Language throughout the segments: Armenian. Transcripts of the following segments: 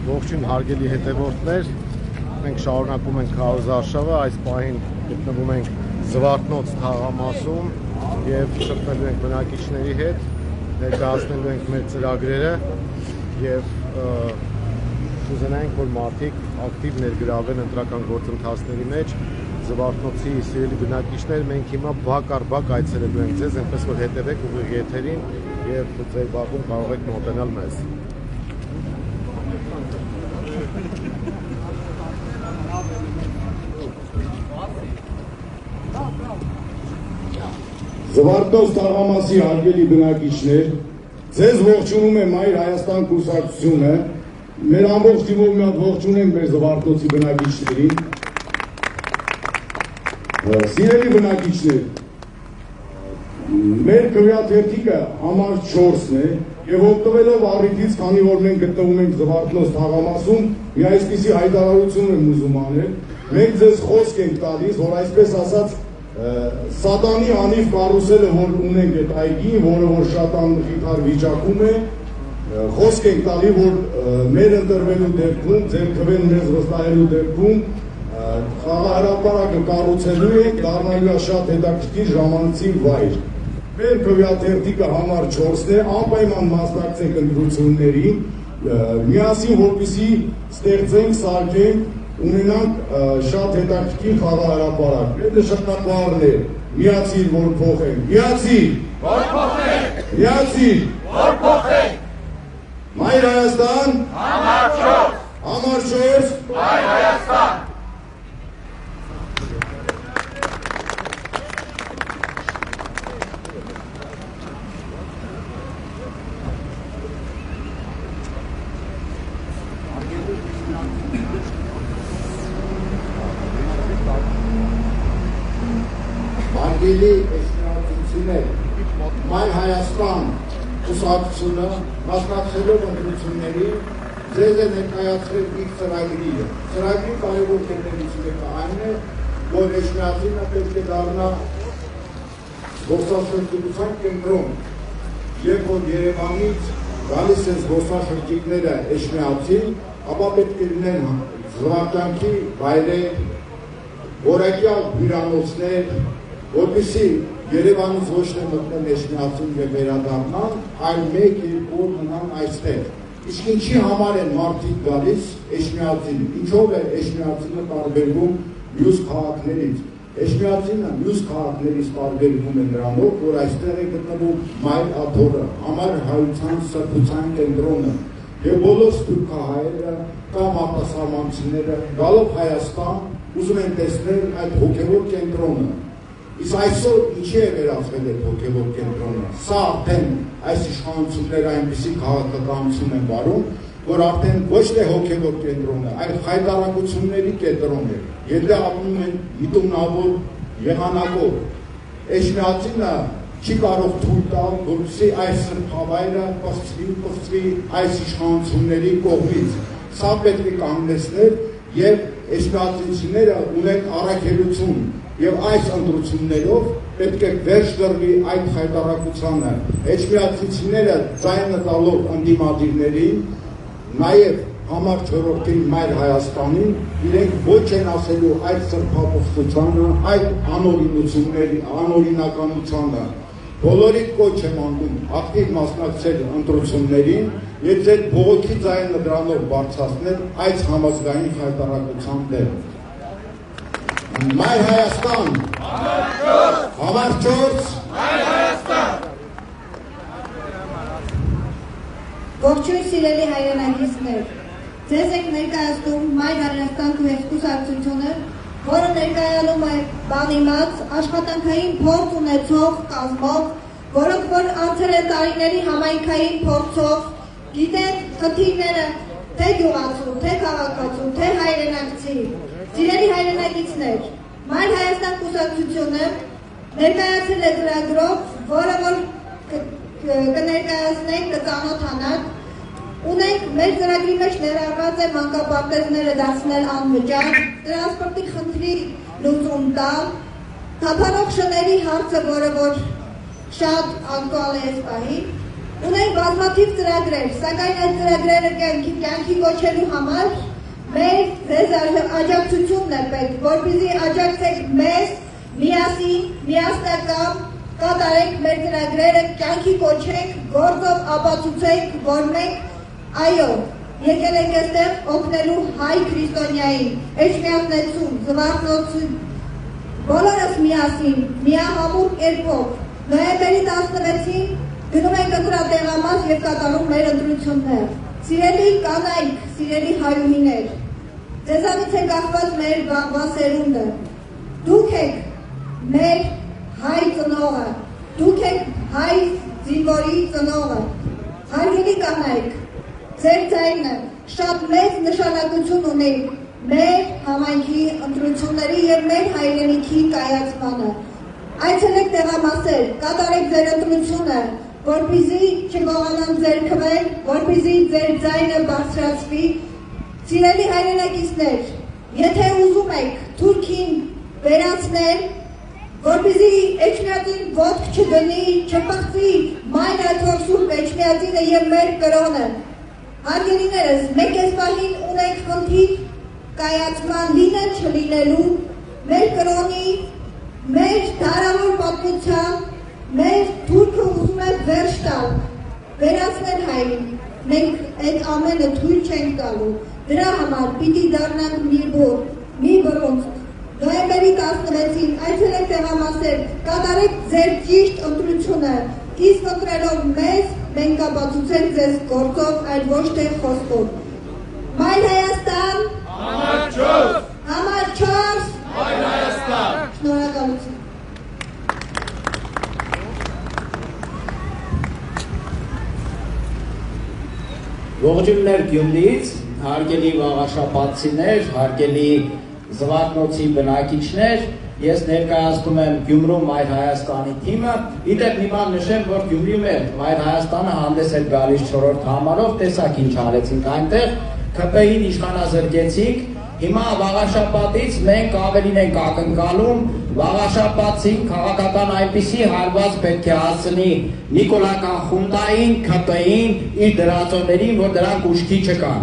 Ողջույն հարգելի հետևորդներ, մենք շարունակում ենք քարոզարշավը, այս պահին գտնվում ենք Զվարթնոց թաղամասում եւ շփվելու ենք բնակիչների հետ, ներկայացնելու ենք մեր ծրագրերը եւ կուզենայինք, որ մարդիկ ակտիվ ներգրավեն ընտրական գործընթացների մեջ։ Զվարթնոցի սիրելի բնակիչներ, մենք հիմա բակ առ բակ այցելելու ենք ձեզ, այնպես որ հետևեք ուղիղ եթերին եւ ձեր բակում կարող եք մոտենալ մեզ։ Զվարթնոց թաղամասի հարգելի բնակիչներ, ձեզ ողջունում է Մայր Հայաստան կուսակցությունը, մեր ամբողջ թիմով մի հատ ողջունենք մեր Զվարթնոցի բնակիչներին։ Սիրելի բնակիչներ, մեր քվեաթերթիկը համար 4-ն է եւ օգտվելով առիթից, քանի որ մենք գտնվում ենք Զվարթնոց թաղամասում, մի այսպիսի հայտարարություն եմ ուզում անել, մենք ձեզ խոսք ենք տալիս, որ այսպես ասած սատանի անիվ կարուսելը, որ ունենք այդ այգին, որը որ շատ անխիթար վիճակում է, խոսք ենք տալի, որ մեր ընտրվելու դեպքում, ձեր քվեն մեզ վստահելու դեպքում խաղահրապարակը կառուցելու ենք, դառնալու է շատ հետաքրքիր ժամանցի վայր։ Մեր քվեաթերթիկը համար 4-ն է, անպայման մասնակցենք ընտրություններին, միասին որպեսզի ստեղծենք, սարքենք, ունենանք շատ հետաքրքիր խաղահրապարակ։ Մեր նշանակալն է միացիր, որ փոխենք, միացիր, որ փոխենք, միացիր, որ փոխենք։ Մայր Հայաստան, համար 4, համար 4, Մայր Հայաստան։ Հարգելի էջնություններ, Մայր Հայաստան կուսակցությունը մասնակցելով ընտրությունների ձեզ է ներկայացրել իր ծրագրերը։ Ծրագրի կարևոր կետերից մեկը այն է, որ Էջմիածինը պետք է դառնա զբոսաշրջիկության կենտրոն, երբ որ Երևանից գալիս են զբոսաշրջիկները Էջմիածին, ապա պետք է լինեն զվարճանքի վայրեր, որակյալ հյուրանոցներ, որպեսզի Երևանից ոչ թե մտնեն Էջմիածին եւ վերադառնան, այլ 1-2 օր մնան այստեղ։ Իսկ ինչի համար են մարդիկ գալիս Էջմիածին, ինչով է Էջմիածինը տարբերվում մյուս քաղաքներից։ Էջմիածինը մյուս քաղաքներից տարբերվում է նրանով, որ այստեղ է գտնվում Մայր աթոռը, համար հայության սրբության կենտրոնը, եւ բոլոր սփյուռքահայերը կամ արտասահմանցիները գալով Հայաստան ուզում են տեսնել այդ հոգեվոր կենտրոնը։ Իսկ այսօր ինչի է վերածվել այդ հոգեվոր կենտրոնը։ Սա արդեն այս իշխանությունները այնպիսի քաղաքականություն են վարում, որ արդեն ոչ թե հոգեվոր կենտրոն է, այլ խայտարակությունների կենտրոն է։ Եթե ապրում են միտումնավոր եղանակով, Էջմիածինը չի կարող թույլ տալ, որպեսզի այս սրբավայրը պղծվի այս իշխանությունների կողմից։ Սա պետք է կանգնեցնել եւ էջմիածինցիները ունեն առաքելություն եւ այս ընտրություններով պետք է վերջ դրվի այդ խայտարակությանը։ Էջմիածինցիները ձայնը տալով ընդդիմադիրներին, նաեւ համար 4-ին Մայր Հայաստանին, իրենք ոչ են ասելու այդ սրբապղծությանը, այդ անօրինությունների, անօրինականությանը։ Բոլորի կոչ եմ անում ակտիվ մասնակցել ընտրություններին եւ ձեր բողոքի ձայնը դրանով բարձրացնել այս համազգային խայտարակության դեմ։ Մայր Հայաստան, համար 4, Մայր Հայաստան։ Ողջույն սիրելի հայրենակիցներ, ձեզ եք ներկայացնում Մայր Հայաստան կուսակցությունը, որը ներկայանում է բանիմաց աշխատանքային փորձ ունեցող կազմով, որոնք որ անցել են տարիների համայնքային փորձով, գիտեն խնդիրները թե գյուղացու, թե քաղաքացու, թե հայրենակցի։ Սիրելի հայրենակիցներ, Մայր Հայաստան կուսակցությունը ներկայացել է ծրագրով, որը որ կներկայացնենք, կծանոթանանք, ունենք մեր ծրագրի մեջ ներառված է մանկապարտեզները դարձնել անվճար, տրանսպորտի խնդրի լուծում տալ, թափանող շների հարցը, որը որ շատ ակտուալ է այս պահին, Ունենք բազմաթիվ ծրագրեր, սակայն այդ ծրագրերը կյանքի կոչելու համար մեր ձեզ աջակցությունն է պետք, որպեսզի աջակցեք մեզ միասին, միասնական կատարենք մեր ծրագրերը, կյանքի կոչենք, գործով ապացուցենք, որ մենք այո, եկել ենք այստեղ օգնելու հայ քրիստոնյային, էջմիածնեցուն, զվարթնոցին, բոլորս միասին, միահամուռ կերպով, նոյեմբերի 16-ին գնում ենք ընտրատեղամաս և կատարում մեր ընտրություններ։ Սիրելի կանայք, սիրելի հայուհիներ, ձեզանից է կախված մեր վաղվա սերունդը, դուք եք մեր հայ ծնողը, դուք եք հայ զինվորի ծնողը, հարգելի կանայք, ձեր ձայնը շատ մեծ նշանակություն ունի մեր համայնքի ընտրությունների և մեր հայրենիքի կայացմանը։ Այցելեք տեղամասեր, կատարեք ձեր ընտրությունը, որպեսզի չգողանան ձեր քվեն, որպեսզի ձեր ձայնը բարձրացվի։ Սիրելի հայրենակիցներ, եթե ուզում եք Թուրքին վերացնել, որպեսզի էջմիածին ոտք չդնի, չպղծի մայր այդ որ սուրբ էջմիածինը և մեր կրոնը, հարգելիներս, մենք այս պահին ունենք խնդիր կայացման լինել չլինելու, մեր կրոնի, մեր դարավոր պատմության, մեր թուրքը ուզում է վերջ տալ, վերացնել հային, մենք այդ ամենը թույլ չենք տալու, դրա համար պիտի դառնանք մի բռունցք, նոյեմբերի 16-ին այցելեք տեղամասեր, կատարեք ձեր ճիշտ ընտրությունը, իսկ ընտրելով մեզ, մենք կապացուցենք ձեզ գործով, այլ ոչ թե խոսքով։ Մայր Հայաստան, Համար 4, Մայր Հայաստան։ Շնորհակալություն։ Ողջույններ Գյումրիից, հարգելի վաղաշաբաթցիներ, հարգելի Զվարթնոցի բնակիչներ, ես ներկայացնում եմ Գյումրու Մայր Հայաստանի թիմը, իդեպ մի բան նշեմ, որ Գյումրիում էլ Մայր Հայաստանը հանդես էր գալիս 4-րդ համարով, տեսակ ինչ արեցինք այնտեղ, ՔՊ-ին իշխանազրկեցինք, հիմա վաղաշաբաթից մենք ավելին ենք ակնկալում, վաղաշաբաթին քաղաքական այնպիսի հարված պետք է հասցնի նիկոլական խունտային, ՔՊ-ին, իր դրածոներին, որ դրանք ուշքի չկան։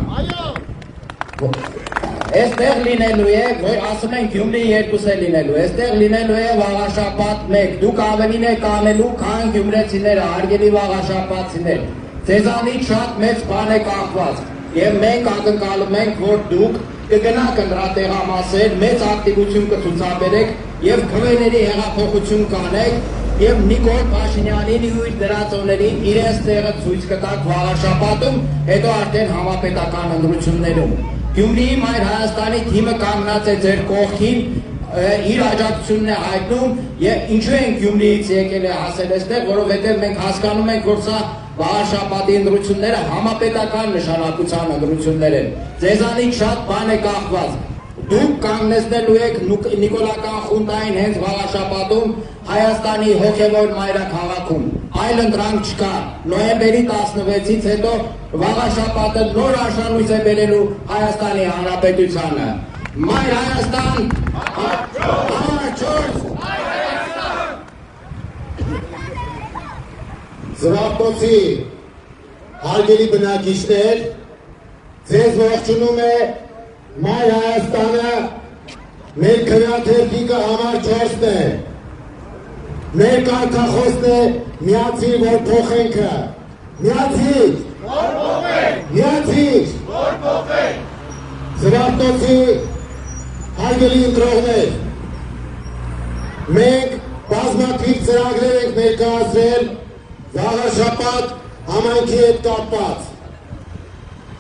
Այստեղ լինելու է, որ ասում են Գյումրի 2 է լինելու, այստեղ լինելու է վաղաշաբաթ 1, դուք ավելին եք անելու, քան գյումրեցիները, հարգելի վաղաշաբաթցիներ, ձեզանից շատ մեծ բան է կախված, և մենք ակնկալում ենք, որ դուք կգնաք ընտրատեղամասեր, մեծ ակտիվություն կցուցաբերեք և քվեների հեղափոխություն կանեք և Նիկոլ Փաշինյանին ու իր դրածոներին իրենց տեղը ցույց կտաք վաղաշաբաթում, հետո արդեն համապետական ընտրություններում։ Գյումրիի Մայր Հայաստանի թիմը կանգնած է ձեր կողքին, իր աջակցությունն է հայտնում և ինչու ենք Գյումրիից եկել է հասել այստեղ, որովհետև մենք հասկանում ենք, որ սա վաղաշաբաթի ընտրությունները համապետական նշանակության ընտրություններ են։ Ձեզանից շատ բան է կախված։ Դուք կանգնեցնելու եք նիկոլական խունտային հենց վաղաշաբաթում Հայաստանի հոգևոր մայրաքաղաքում։ Այլ ընտրանք չկա։ Նոյեմբերի 16-ից հետո վաղաշաբաթը նոր արշալույս է բերելու Հայաստանի Հանրապետությանը։ Մայր Հայաստան, Համար 4, Մայր Հայաստան։ Զվարթնոցի հարգելի բնակիչներ, ձեզ ողջունում է Մայր Հայաստանը, մեր քվեաթերթիկը Համար 4-ն է, մեր կարգախոսն է միացիր, որ փոխենքը, միացիր, որ փոխենք, միացիր, որ փոխենք։ Զվարթնոցի հարգելի ընտրողներ, մենք բազմաթիվ ծրագրեր ենք ներկայացրել վաղաշաբաթ համայնքի հետ կապված։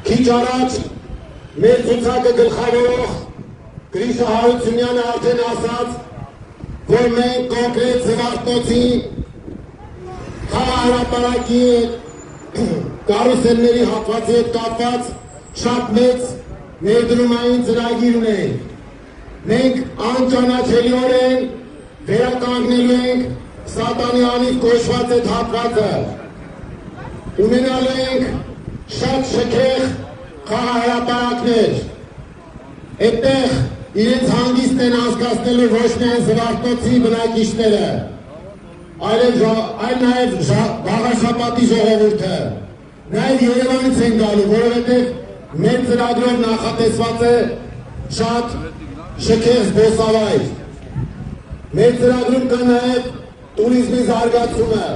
Քիչ առաջ մեր ցուցակը գլխավորող Գրիշա Հարությունյանը արդեն ասաց, որ մենք կոնկրետ Զվարթնոցի խաղահրապարակի կարուսելների հատվածի հետ կապված շատ մեծ ներդրումային ծրագիր ունենք։ Մենք անճանաչելիորեն վերականգնելու ենք Սատանի անիվ կոչված այդ հատվածը։ Ունենալու ենք շատ շքեղ խաղահրապարակներ։ Այդտեղ իրենց հանգիստն են անցկացնելու ոչ միայն Զվարթնոցի բնակիչները, այլ նաև Վաղաշապատի ժողովուրդը, նաև Երևանից են գալու, որովհետև մեր ծրագրով նախատեսված է շատ շքեղ զբոսավայր։ Մեր ծրագրում կա նաև տուրիզմի զարգացումը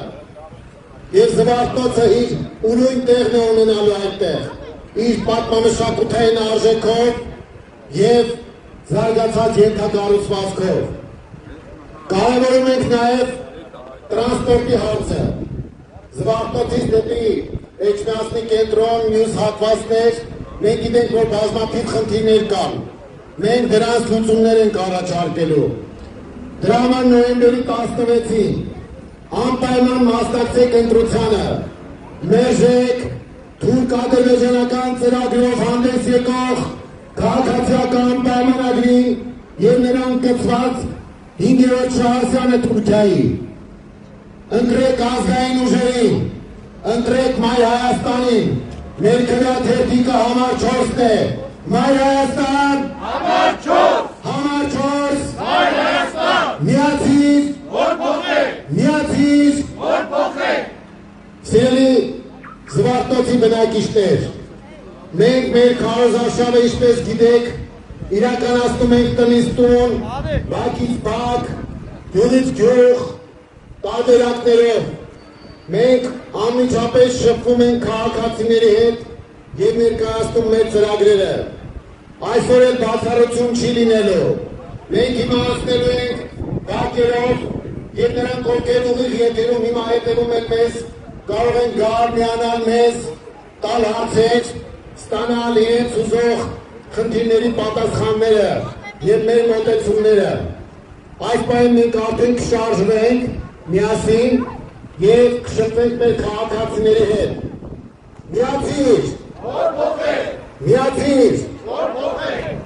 և Զվարթնոցը իր ուրույն տեղն է ունենալու այդտեղ, իր պատմամշակութային արժեքով և զարգացած ենթակառուցվածքով։ Կարևորում ենք նաև տրանսպորտի հարցը։ Զվարթնոցից դեպի Էջմիածնի կենտրոն, մյուս հատվածներ, մենք գիտենք, որ բազմաթիվ խնդիրներ կան։ Մենք դրանց լուծումներ ենք առաջարկելու։ Դրա համար նոյեմբերի 16-ին անպայման մասնակցեք ընտրությանը, մերժեք թուրք ադրբեջանական ծրագրով հանդես եկող քաղաքացիական պայմանագրին և նրան կցված 5-րդ շահասյանը Թուրքիայի։ Ընտրեք ազգային ուժերին, ընտրեք Մայր Հայաստանին, մեր քվեաթերթիկը համար 4-ն է, Մայր Հայաստան, համար 4, համար 4, Մայր Հայաստան, միացիր, որ փոխեք, միացիր, որ փոխեք։ Սիրելի Զվարթնոցի բնակիչներ, մենք մեր քարոզարշավը ինչպես գիտեք, իրականացնում ենք տնից տուն, բակից բակ, գյուղից գյուղ, տարբերակներով։ Մենք անմիջապես շփվում ենք քաղաքացիների հետ և ներկայացնում մեր ծրագրերը։ Այսօր էլ բացառություն չի լինելու։ Մենք իմացնելու ենք բակերով և նրանք ովքեր ուղիղ եթերում հիմա հետևում են մեզ, կարող են գալ միանալ մեզ, տալ հարցեր, ստանալ իրենց ուզող խնդիրների պատասխանները և մեր մոտեցումները։ Այս պահին մենք արդեն կշարժվենք միասին և կշփվենք մեր քաղաքացիների հետ։ Միացիր, որ փոխեք, միացիր, որ փոխեք։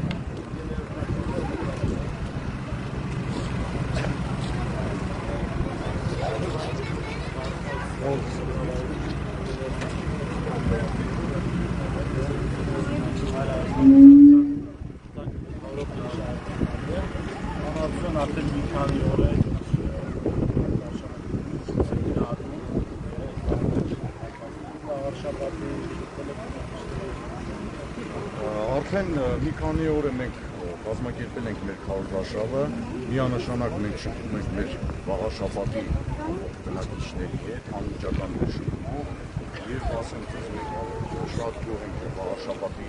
Արդեն մի քանի օր է մենք կազմակերպել ենք մեր քարոզարշավը, միանշանակ մենք շփվում ենք մեր Վաղաշապատի բնակիչների հետ, անմիջական մեր շփումով, և ասենք ձեզ մենք շատ գոհ ենք Վաղաշապատի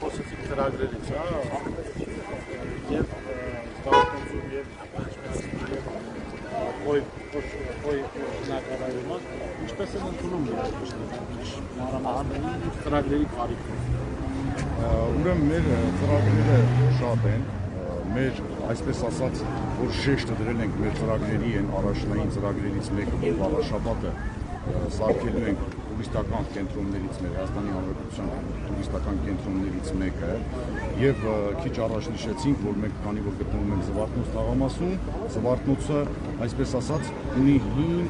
խոսեցիք ծրագրերից, և Զվարթնոցում և հնակարայումը, ինչպես են ընդունում մանրամասնային ծրագրերի կարիքն։ Ուրեմն մեր ծրագրերը շատ են, մեր այսպես ասած, որ շեշտը դրել ենք մեր ծրագրերի են առաջնային ծրագրերից մեկը, որ Վաղաշապատը սարքելու ենք տուրիստական կենտրոններից մեր Հայաստանի Հանրապետության տուրիստական կենտրոններից մեկը եւ քիչ առաջ նշեցինք, որ մենք քանի որ գտնվում ենք Զվարթնոց թաղամասում, Զվարթնոցը, այսպես ասած, ունի հին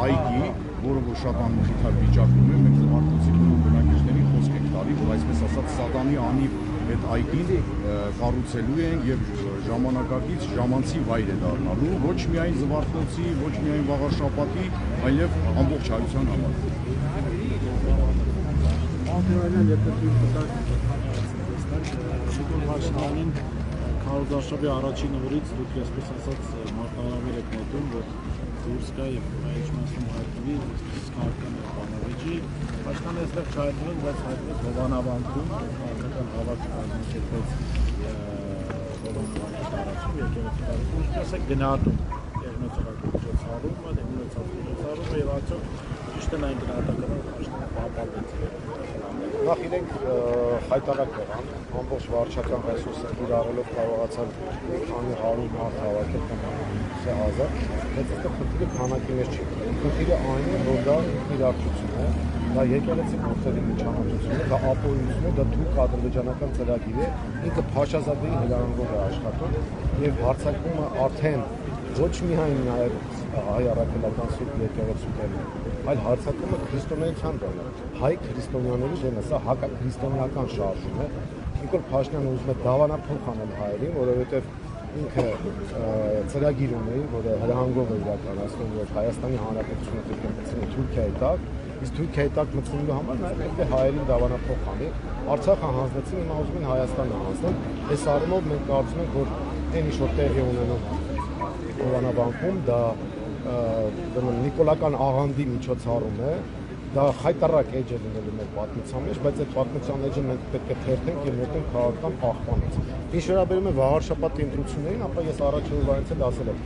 այգի, որը որ շատ անմխիթար վիճակում է, մենք Զվարթնոցի բնակիչներին խոսք ենք տալի, որ այսպես ասած Սադամի անիվ այդ այգին կառուցելու են եւ ժամանակակից ժամանցի վայր է դառնալու ոչ միայն Զվարթնոցի, ոչ միայն Վաղաշապատի, այլև ամբողջ հայության համար։ Վարշավին քարոզարշավի առաջին օրից դուք այսպես ասած մարտահրավեր եք նետում, որ դուրս գա եւ Էջմիածնում հայտնվի քաղաքական բանավեճի, Պաշտպանը այստեղ չհայտնվեն, բայց հայտնվեց Հովանավանքում, քաղաքական հավաք կազմակերպեց Հովանավանքի տարածքում, եկեղեցի ինչպես է գնահատում Տեխնոթերապևտիոց հարումը, դեմոնստրացիոն եւ արդյոք ճիշտ է այն գնահատականը Պաշտպանը պահպանվեց։ Նախ իրենք խայտարակ եղան, ամբողջ վարչական ռեսուրսը կիրառելով կարողացան մի քանի 100 մարդ հավաքել կամ հազար, բայց այստեղ խնդիրը քանակի մեջ չի։ Խնդիրը այն է, որ դա իրարչություն է, դա եկեղեցի գործերի միջամտություն է, դա ապօրինություն է, դա թուրք ադրբեջանական ծրագիր է, ինքը Փաշազադեի հրահանգով է աշխատում եւ հարձակումը արդեն ոչ միայն նաեւ հայ առաքելական սուրբ եկեղեցու դեմ, այլ հարձակումը քրիստոնեության դեմ է, հայ քրիստոնյաների դեմ է, սա հակաքրիստոնեական շարժում է, Նիկոլ Փաշինյանը ուզում է դավանափոխ անել հայերին, որովհետև ինքը ծրագիր ունի, որը հրահանգով է իրականացնում, որ Հայաստանի Հանրապետությունը դեպի Թուրքիայի տակ, իսկ Թուրքիայի տակ մտցնելու համար նաև պետք է հայերին դավանափոխ անի։ Արցախը հանձնեցին, հիմա ուզում են Հայաստանը հանձնել։ Այս առումով մենք կարծում ենք, որ այն ինչ որ տեղի ունենում Հովանավանքում, դա նիկոլական աղանդի միջոցառում է, դա խայտարակ էջ է լինելու մեր պատմության մեջ, բայց այդ պատմության էջը մենք պետք է թերթենք եւ նետենք քաղաքական պահպանից։ Ինչ վերաբերում է վաղարշապատի ընտրություններին, ապա ես առաջին օրվանից էլ ասել եմ,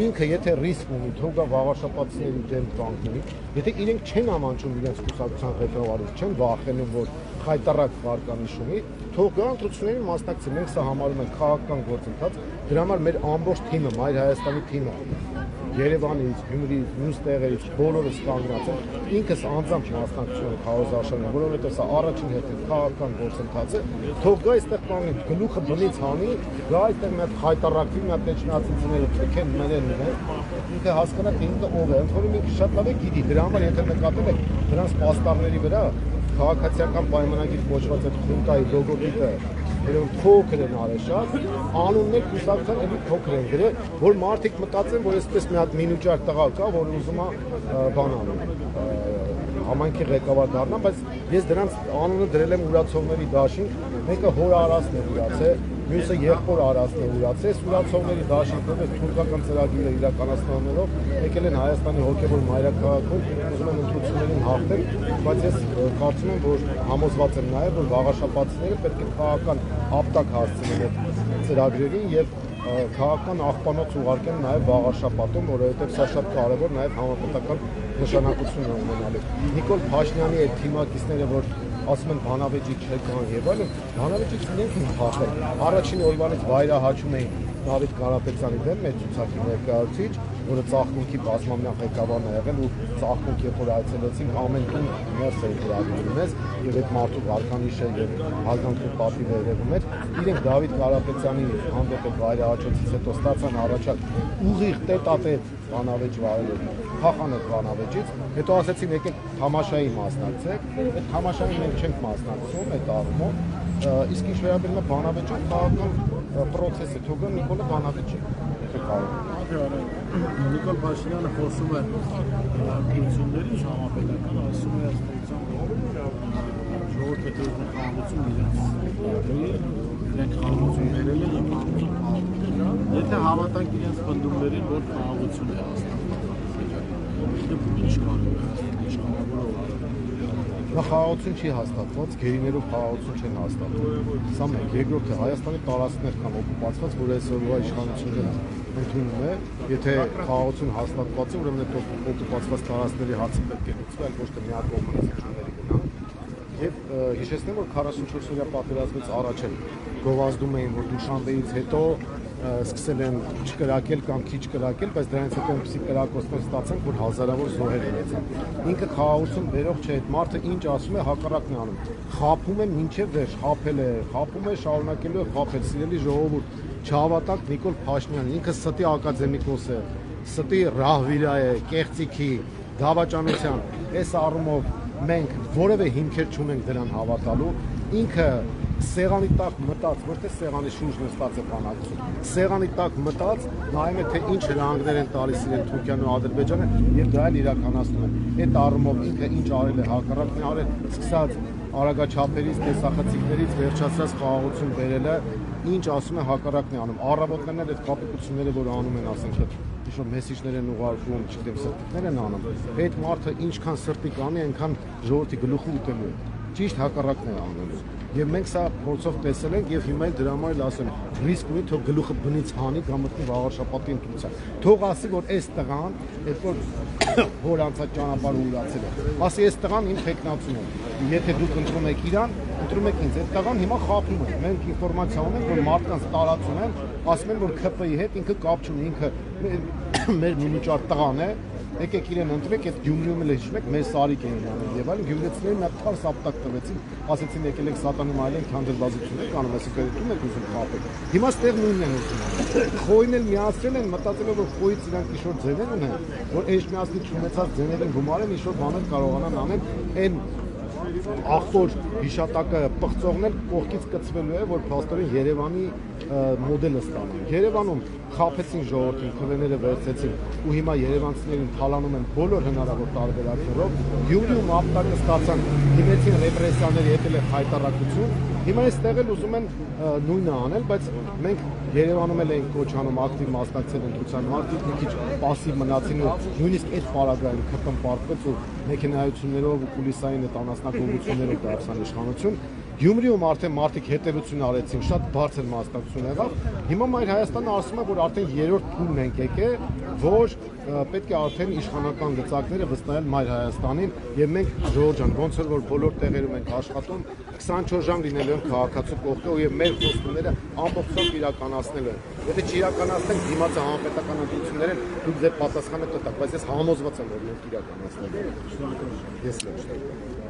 ինքը եթե ռիսկ ունի, թող գա վաղարշապատցիների դեմ կանգնի, եթե իրենք չեն ամանչում իրենց կուսակցության ղեկավարից, չեն վախենում, որ խայտարակ վարկանիշ ունի, թող գա ընտրություններին մասնակցի։ Մենք սա համարում ենք քաղաքական գործընթաց, դրա համար մեր ամբողջ թիմը, Մայր Հայաստանի թիմը Երևանից, Գյումրիից, մյուս տեղերից բոլորս կանգնած են, ինքս անձամբ մասնակցում եմ քարոզարշավին, որովհետև սա առաջին հերթին քաղաքական գործընթաց է, թող գա այստեղ կանգնի, գլուխը բնից հանի, գա այստեղ մի հատ խայտարակվի, մի հատ մեջնացիները թքեն մերեն ինքը հասկանա թե ինքը ով է, ընդ որում ինքը շատ լավ է գիտի, դրա համար եթե նկատել եք դրանց պաստառների վրա քաղաքացիական պայմանագիր կոչված այդ խունտայի լոգոտիպը Երբ փոքր են արել շատ, անուններ կուսակցության էլի փոքր են գրել, որ մարդիկ մտածեն, որ այսպես մի հատ մինուճար տղա կա, որ ուզում է բան անել, համայնքի ղեկավար դառնա, բայց ես դրանց անունը դրել եմ ուրացողների դաշինք, մեկը հոր Արասն է ուրացել, մյուսը եղբոր Արասն է ուրացել, ուրացողների դաշինքով այս թուրքական ծրագիրը իրականացնելով եկել են Հայաստանի հոգևոր մայրաքաղաքում, ուզում են ընտրություններին հաղթել, բայց ես կարծում եմ, որ համոզված եմ նաև, որ վաղաշապատցիները պետք է քաղաքական ապտակ հասցնեն այդ ծրագրերին եւ քաղաքական աղբանոց ուղարկեն նաև վաղարշապատում, որովհետև սա շատ կարևոր նաև համապետական նշանակություն է ունենալու։ Նիկոլ Փաշինյանի այդ թիմակիցները, որ ասում են բանավեճիկ չեկան եւ այլն, բանավեճիկ իրենք են փախել։ Առաջին օրվանից վայրահաչում էին Դավիթ Կարապետյանի դեմ մեր ցուցակի ներկայացուցիչ, որը ծաղկունքի բազմամյա ղեկավարն է եղել ու ծաղկունք երբ որ այցելեցինք ամեն տուն ներս էր գրավում մեզ եւ այդ մարդու վարկանիշը եւ հարգանքի պատիվը երևում էր։ Իրենք Դավիթ Կարապետյանի հանդեպ այդ վայրահաչոցից հետո ստացան առաջարկ ուղիղ տետատետ բանավեճ վարել, փախան այդ բանավեճից, հետո ասեցին եկեք թամաշայի մասնակցեք, այդ թամաշային մենք չենք մասնակցում այդ առումով, իսկ ինչ վերաբերում է բանավեճին, քաղաքական պրոցեսը թողը Նիկոլը բանավեճի Նիկոլ Փաշինյանը խոսում է ընտրություններից համապետական, ասում է ժողովուրդը դուրս խաղաղություն իրենք խաղաղություն բերել է եւ խաղաղություն եթե հավատանք իրենց պնդումներին, որ խաղաղություն է հաստատվում ինչ կարող է Նա խաղաղություն չի հաստատված, գերիներով խաղաղություն չեն հաստատվում։ Սա մեկ, երկրորդը Հայաստանի տարածքներ կան օկուպացված, որ այսօրվա իշխանությունները ընդունում է, եթե խաղաղություն հաստատված է, ուրեմն այդ օկուպացված տարածքների հարցը պետք է լուծվի, այլ ոչ թե միակողմանի ծրագրերի գնա։ Եվ հիշեցնեմ, որ 44-օրյա պատերազմից առաջ էլ գովազդում էին, որ Դուշանբեից հետո սկսել են չկրակել կամ քիչ կրակել, բայց դրանից հետո այնպեսի կրակոցներ ստացանք, որ հազարավոր զոհեր ունեցան։ Ինքը խաղաղություն բերող չէ, այդ մարդը ինչ ասում է, հակառակն է անում։ Խաբում է մինչև վերջ, խաբում է, շարունակելու է խաբել, սիրելի ժողովուրդ, չհավատաք Նիկոլ Փաշինյանին, ինքը ստի ակադեմիկոս է, ստի ռահվիրա է, կեղծիքի, դավաճանության, այս առումով մենք որևէ հիմքեր չունենք դրան հավատալու, ինքը սեղանի տակ մտած, ոչ թե սեղանի շուրջ նստած է բանակցում, սեղանի տակ մտած, նայում է թե ինչ հրահանգներ են տալիս իրեն Թուրքիան ու Ադրբեջանը եւ դա էլ իրականացնում են։ Այդ առումով ինքը ինչ արել է, հակառակն է արել, սկսած արագաչափերից, տեսախցիկներից վերջացած խաղաղություն բերել է, ինչ ասում է հակառակն է անում։ Առավոտներն այդ կապիտուլացիաները, որ անում են, ասենք թե ինչ-որ մեսիջներ են ուղարկում, չգիտեմ, սրտիկներ են անում։ Այդ մարդը ինչքան սրտիկ անի, այնքան ժողովրդի գլուխը ուտելու է։ Ճիշտ հակառակն է անում։ Եվ մենք սա փորձով տեսել ենք եւ հիմա էլ դրա համար էլ ասեմ, ռիսկ ունի թող գլուխը բնից հանի կամ մտնի վաղարշապատի ընտրության։ Թող ասի, որ այս տղան, այդ որ անցած ճանապարհը ուրացել է, ասի այս տղան իմ տեխնացուն է։ Եթե դուք ընտրում եք իրան, ընտրում եք ինձ։ Այդ տղան հիմա խափում է։ Մենք ինֆորմացիա ունենք, որ մարդկանց տարածում են, ասում են, որ ԿՊ-ի հետ ինքը կապ չունի, ինքը մեր մինուճար տղան է։ Եկեք իրեն ընտրեք, այդ Գյումրիում էլ հիշում եք, մեր Սարիկ էին անում եւ այլն, գյումրեցիներին նա թարս ապտակ տվեցին, ասեցին եկել եք սատանի մայլեն քանդրբազություններ կանում, այսինքն դու եք ուզում խափել։ Հիմա ստեղ նույնն են ուզում։ Խոյն էլ միացրել են, մտածելով որ խոյից իրանք ինչ-որ ձևեր ունեն, որ էջմիածնի չունեցած ձեներին գումարեն, ինչ-որ բաներ կարողանան անել, այն ախոր հիշատակը պղծողն էլ կողքից կծվելու է, որ փաստորեն Երևանի մոդելը ստանան։ Երևանում խաբեցին ժողովրդին, քվեները վերցեցին ու հիմա երևանցիներին թալանում են բոլոր հնարավոր տարբերակներով։ Գյումրիում ապտակը ստացան, դիմեցին ռեպրեսիաների, եկել է խայտառակություն։ Հիմա այստեղ էլ ուզում են նույնը անել, բայց մենք Երևանում էլ ենք կոչանում ակտիվ մասնակցել ընտրության մարդիկ, մի քիչ պասիվ մնացին ու նույնիսկ այդ պարագայում քրտում պարտվեց ու մեքենայություններով ու կուլիսային այդ անասնագողություններով դարձան իշխանություն։ Գյումրիում արդեն մարդիկ հետևություն արեցին, շատ բարձր մասնակցություն եղավ։ Հիմա Մայր Հայաստանը ասում է, որ արդեն երրորդ փուլն ենք եկել, որ պետք է արդեն իշխանական գծակները վստահել Մայր Հայաստանին եւ մենք Ժողովուրդ ջան, ոնց որ բոլոր տեղերում ենք աշխատում, 24 ժամ լինելու են քաղաքացու կողքը եւ մեր խոստումները ամբողջությամբ իրականացնելու են։ Եթե չիրականացնենք, դիմացը հանրապետական ընտրությունները դուք ձեր պատասխանը կտաք, բայց ես համոզված եմ, որ մենք իրականացնելու ենք։ Ես լավ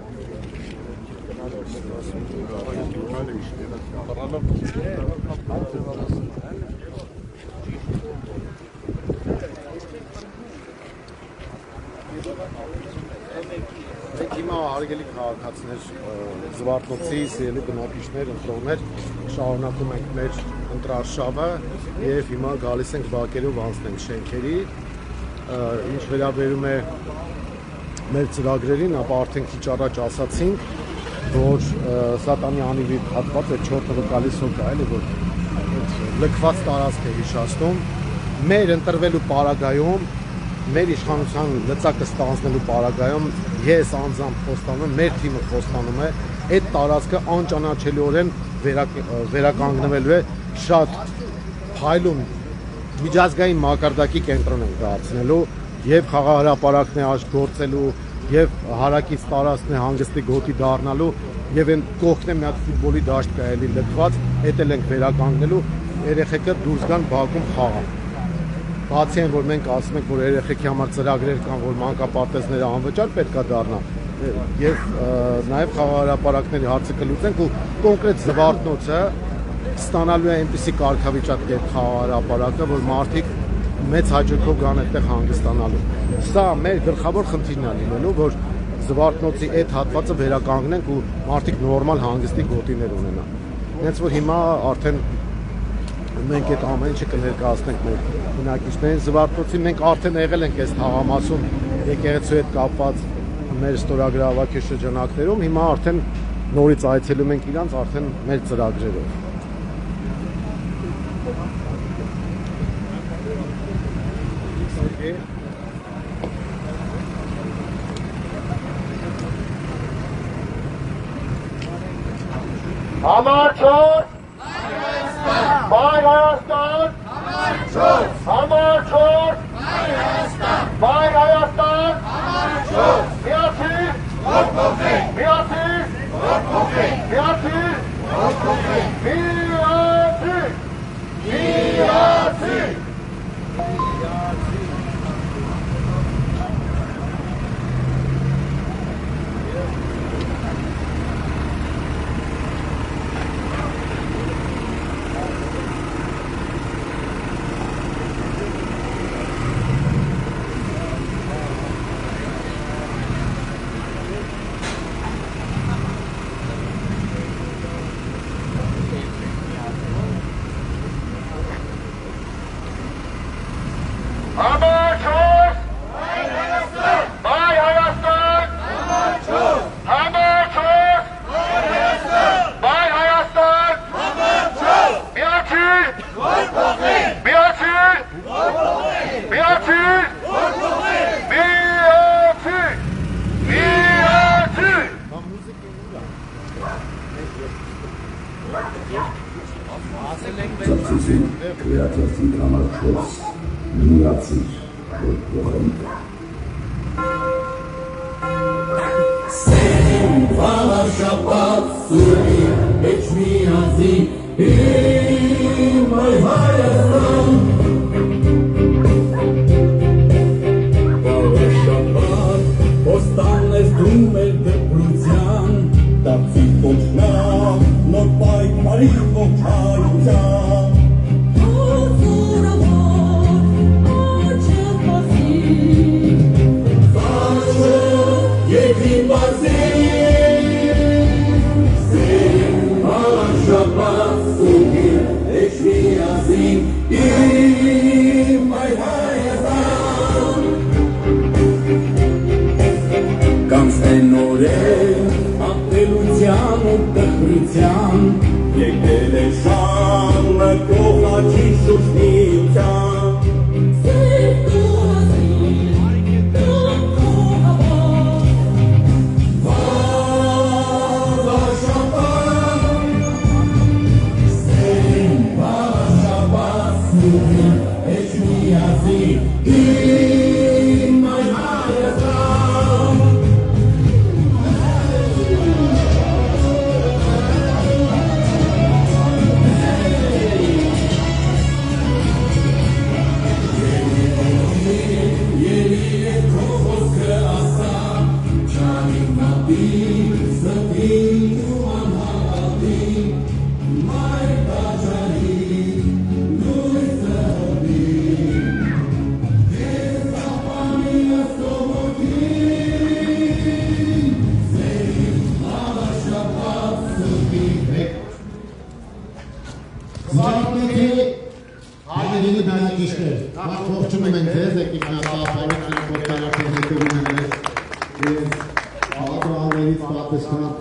Մենք հիմա հարգելի քաղաքացիներ, Զվարթնոցի սիրելի բնակիչներ, ընտրողներ, շարունակում ենք մեր ընտրարշավը եւ հիմա գալիս ենք բակերով անցնենք շենքերի, ինչ վերաբերում է մեր ծրագրերին, ապա արդեն քիչ առաջ ասացինք, որ Սատանի անիվի հատված է 4 վկալի սոկա, էլի որ լքված տարածք է հիշացնում, մեր ընտրվելու պարագայում, մեր իշխանության լծակը ստանձնելու պարագայում ես անձամբ խոստանում, մեր թիմը խոստանում է, այդ տարածքը անճանաչելիորեն վերականգնվելու է շատ փայլուն միջազգային մակարդակի կենտրոն ենք դարձնելու եւ խաղահրապարակն է աշխործելու եւ հարակից տարածքն է հանգստի գոտի դառնալու եւ այն կողքն է մի հատ ֆուտբոլի դաշտ կա էլի լքված, այդ էլ ենք վերականգնելու, երեխեքը դուրս գան բակում խաղան։ Բացի այն, որ մենք ասում ենք, որ երեխեքի համար ծրագրեր կան, որ մանկապարտեզները անվճար պետք է դառնան եւ նաեւ խաղահրապարակների հարցը կլուծենք ու կոնկրետ Զվարթնոցը ստանալու է այնպիսի կարգավիճակ դեպ խաղահրապարակը, որ մարդիկ մեծ հաջողով գան այդտեղ հանգստանալու։ Սա մեր գլխավոր խնդիրն է լինելու, որ Զվարթնոցի այդ հատվածը վերականգնենք ու մարդիկ նորմալ հանգստի գոտիներ ունենան։ Հենց որ հիմա արդեն մենք այդ ամեն ինչը կներկայացնենք մեր բնակիչներին Զվարթնոցի, մենք արդեն եղել ենք այս թաղամասում եկեղեցու հետ կապված մեր ստորագրավակի շրջանակներում, հիմա արդեն նորից այցելում ենք իրանց արդեն մեր ծրագրերով։ Համար 4 Մայր Հայաստան Համար 4 Մայր Հայաստան Միացիր Միացիր Միացիր Միացիր Միացիր Kreativität համար 4 միացիր որ փոխենք Սեն վարաշապատ սուրի էջ միացի իմ այ Հայաստան Վարաշապատ ոստան ես դում էլ դպրության դապսի կոչնա նոր պայքարի ողջայության Yekin basit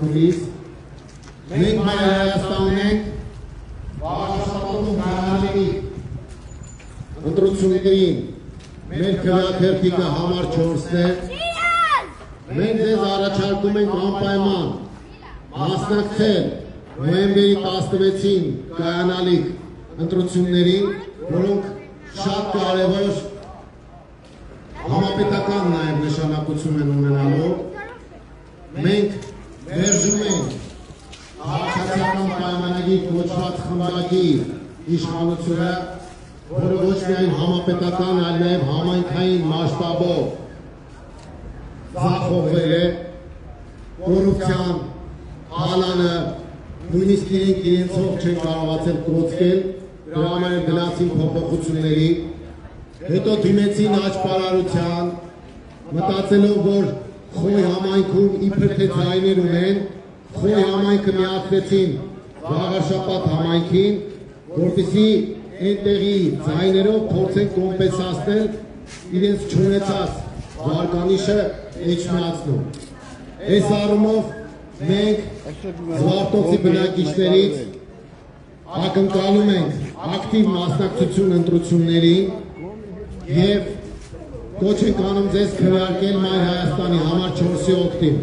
Բաքվից մենք Հայաստան ունենք Վաղաշապատում հայալի ընտրություններին մեր քվեաթերթիկը համար 4-ն է մենք ձեզ առաջարկում ենք անպայման մասնակցել նոյեմբերի 16-ին կայանալիք ընտրություններին, որոնք շատ կարևոր համապետական նաև նշանակություն են ունենալու։ Մենք մերժում ենք քաղաքացիական պայմանագիր կոչված խմբակի իշխանությունը, որը ոչ միայն համապետական, այլ նաև համայնքային մասշտաբով ձախողվել է, կոռուպցիան, հալանը, նույնիսկ իրենցով չեն կարողացել կոծկել, դրա համար գնացին փոփոխությունների, հետո դիմեցին աճպարարության, մտածելով, որ Խոյ համայնքում իբր թե ձայներ ունեն, Խոյ համայնքը միացրեցին Վաղաշապատ համայնքին, որպեսզի այնտեղի ձայներով փորձեն կոմպենսացնել իրենց չունեցած վարկանիշը էջմիացնում։ Այս առումով մենք Զվարթնոցի բնակիչներից ակնկալում ենք ակտիվ մասնակցություն ընտրություններին և կոչ ենք անում ձեզ քվեարկել Մայր Հայաստանի համար 4-ի օգտին։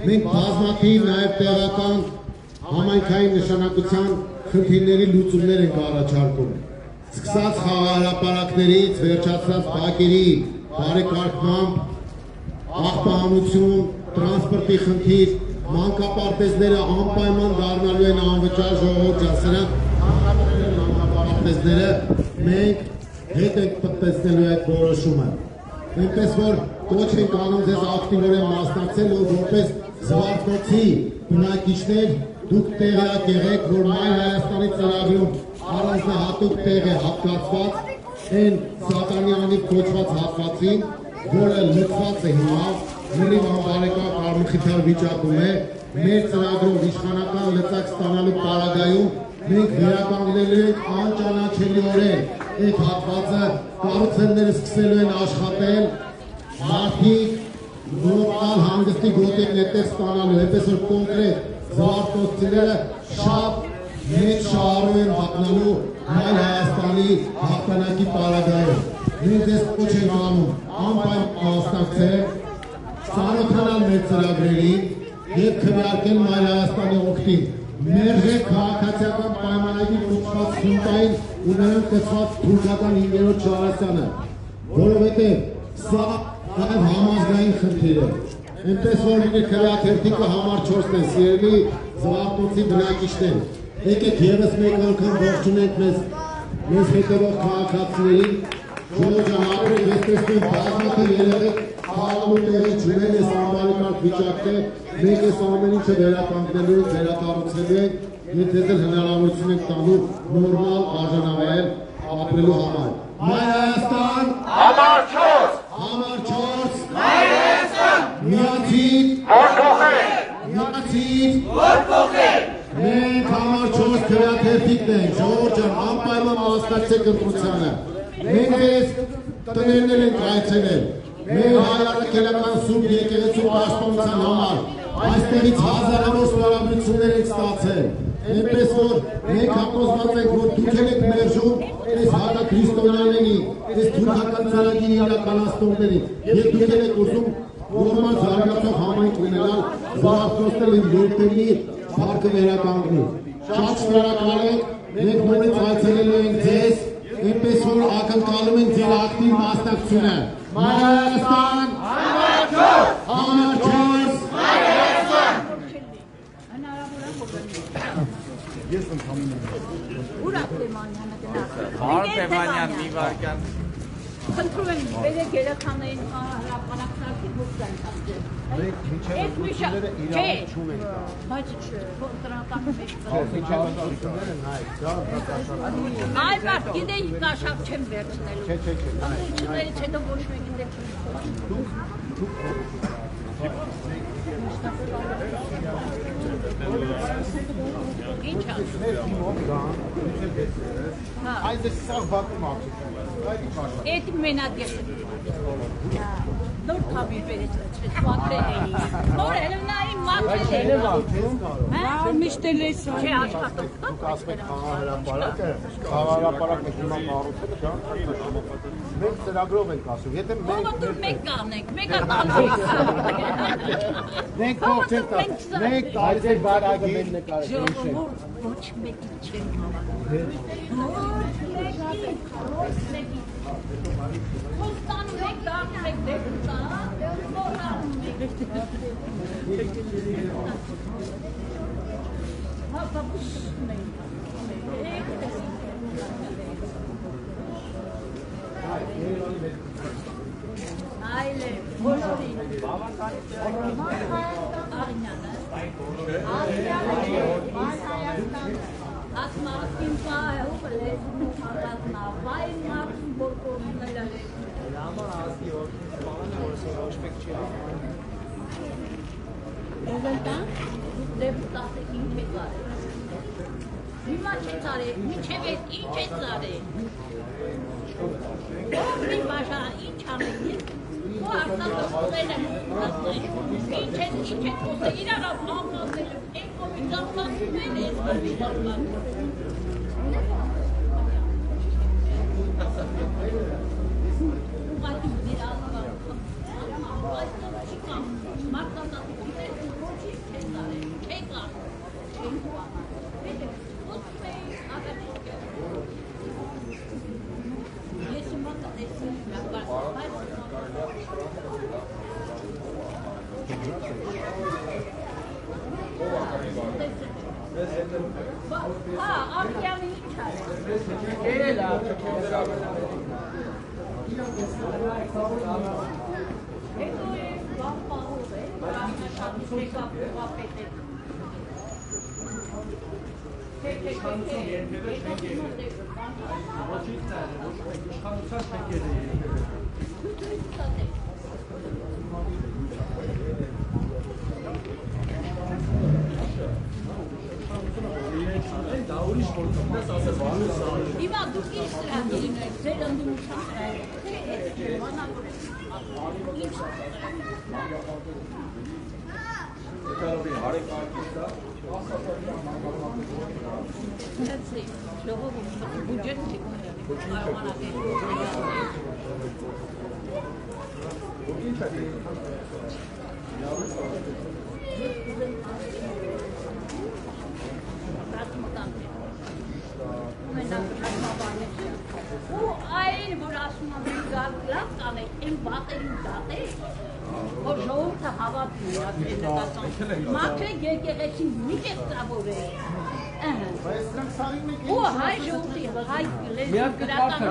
Մենք բազմաթիվ նաև տեղական համայնքային նշանակության խնդիրների լուծումներ ենք առաջարկում։ Սկսած խաղահրապարակներից, վերջացած բակերի բարեկարգմամբ, աղբահանություն, տրանսպորտի խնդիր, մանկապարտեզները անպայման դառնալու են անվճար ժողովրդյան, սրանք մանկապարտեզները մենք հետ ենք պատտեցնելու այդ որոշումը։ Այնպես որ կոչ ենք անում ձեզ ակտիվորեն մասնակցել, որպես Զվարթնոցի բնակիչներ դուք տեղյակ եղեք, որ Մայր Հայաստանի ծրագրում առանձնահատուկ տեղ է հատկացված այն Սատանյանի կոչված հատվածին, որը լքված է հիմա, լրիվ անբարեկարգ արմխիթար վիճակում է, մեր ծրագրով իշխանական լծակ ստանալու պարագայում մենք վերականգնելու ենք անճանաչելիորեն այդ հատվածը, կառուցելները սկսելու են աշխատել, մարդիկ նորմալ հանգստի գոտի նետեր ստանալու, այնպես որ կոնկրետ զվարթնոցիները շատ մեծ շահառու են հատնալու Մայր Հայաստանի հաղթանակի պարագայում։ Մենք ձեզ կոչ ենք անում անպայման մասնակցել, ծանոթանալ մեր ծրագրերին և քվեարկել Մայր Հայաստանի օգտին։ Մերժեք քաղաքացիական պայմանագիր կոչված խումբային ու նրանք կցված թուրքական 5-րդ Շահրասյանը, որովհետև սա նաև համազգային խնդիր է։ Այնպես որ մեր քվեաթերթիկը համար 4-ն է, սիրելի Զվարթնոցի բնակիչներ, եկեք ևս մեկ անգամ ողջունենք մեզ հետևող քաղաքացիներին, Ժողովրդյան ապրեք, ես տեսնում բազմաթիվ երեխեք խաղալու տեղի չունեն, ես անբարեկարգ վիճակն է, մենք այս ամեն ինչը վերականգնելու ենք, վերակառուցելու ենք, և ձեզ էլ հնարավորություն ենք տալու նորմալ արժանավայել ապրելու համար։ Մայր Հայաստան, Համար 4, համար 4, Մայր Հայաստան, միացիր, որ փոխել, միացիր, որ փոխել, մենք համար 4 քվեաթերթիկն ենք, ժողովուրդ ջան, անպայման մասնակցեք ընտրությանը։ Մենք ձեզ տներներ ենք այցելել, մեր հայրաքելական սուրբ եկեղեցու պաշտպանության համար, այստեղից հազարավոր ստորագրություններ ենք ստացել, այնպես որ մենք հապոզված ենք, որ դուք եք մերժում այս հակաքրիստոնյաների, այս թուրքական ծրագրի իրականացնողների, և դուք եք ուզում նորմալ զարգացող համայնք ունենալ, Զվարթնոցն իր երկրի փառքը վերականգնի։ Շատ շնորհակալ ենք, մենք նորից այցելելու ենք ձեզ, այնպես որ ակնկալում ենք ձեր ակտիվ մասնակցությունը։ Մայր Հայաստան, համար 4, համար 4, Մայր Հայաստան, Ես ընդհանուր Ուրախ Պեմանյանը գնաց։ Հարկ Պեմանյան մի վարքան Խնդրում եմ բերեք երեխաներին հրապարակցի հոգան տանջել։ Մենք միջև ընտրությունները իրավունք չունենք դա։ Բայց տրական մեջ Միջավայրությունները նայեք, դա հրապարակաշարժ։ Այ բաց գիտեի կաշապ չեմ վերցնելու։ Չէ, Ընտրություններից հետո ոչ մեկին դեպք Ինչ ասում։ Այս սաղ բակում աղջիկ։ Էդ մենակ ես։ նոր քամի վերեցրեց մակրելեի։ Որ Էլենայի մակրելեի։ Հա, միշտ էլ էս չէ աշխատում։ Դուք ասում եք խաղահարապարակն եք հիմա կառուցել, դա մենք ծրագրով ենք ասում։ Եթե մենք կանենք, մեկը տանենք։ Մենք փոխենք տա։ Մենք տարիներ բարագիր նկարել։ Ոչ մեկի չեն հավատում։ Խոստանում եք դառնում եք դեպուտատ, մոռանում եք։ Այլ է, ոչի։ Ասմարքին պահը ուղլես մուխաղատնա, վայն մարդին բորկորն նլալես։ Լամա ասի որ բանը որ ոչ մեկ չի անում։ Էվելտան, դեպուտատը ինչ է ծարել։ Հիմա չէ ծարել, մինչև էս ինչ է ծարել։ Մի բաժան ինչ անելիս, ու արտատը խովել եմ ուղղասնեն, ինչ է խոսել, իրար ամնասել եմ, են կոմից ամնասում են, են կոմից ամնասում են։ Ուղղատում դիր ալվա, այստով չի կամ, մարդատատի գիտես, ոչի չեն ծարել, չեն կամ, չեն կուանալ, հետ է, ոսում էի, աղետիկ է։ Ես հիմա կտեսի Հա, աղյամի ինչ է։ Կերել է։ Հետո է բան պահով է, շատ եկավ ուղապետ է։ Հիմա դուք ինչ սրահերին եք, ձեր ընդունության սրահերին, թե էս մանավոր եք, ինչ սրահերին։ Ժողովում բուջետ չի կարողանակ եք։ Ու այն, որ ասում եմ լավ կանեք, են բատերին դատեք, որ ժողովուրդը հավատում է մաքրեք եկեղեցին մի կեղծավոր է։ Ու հայ ժողովրդի, հայ գրական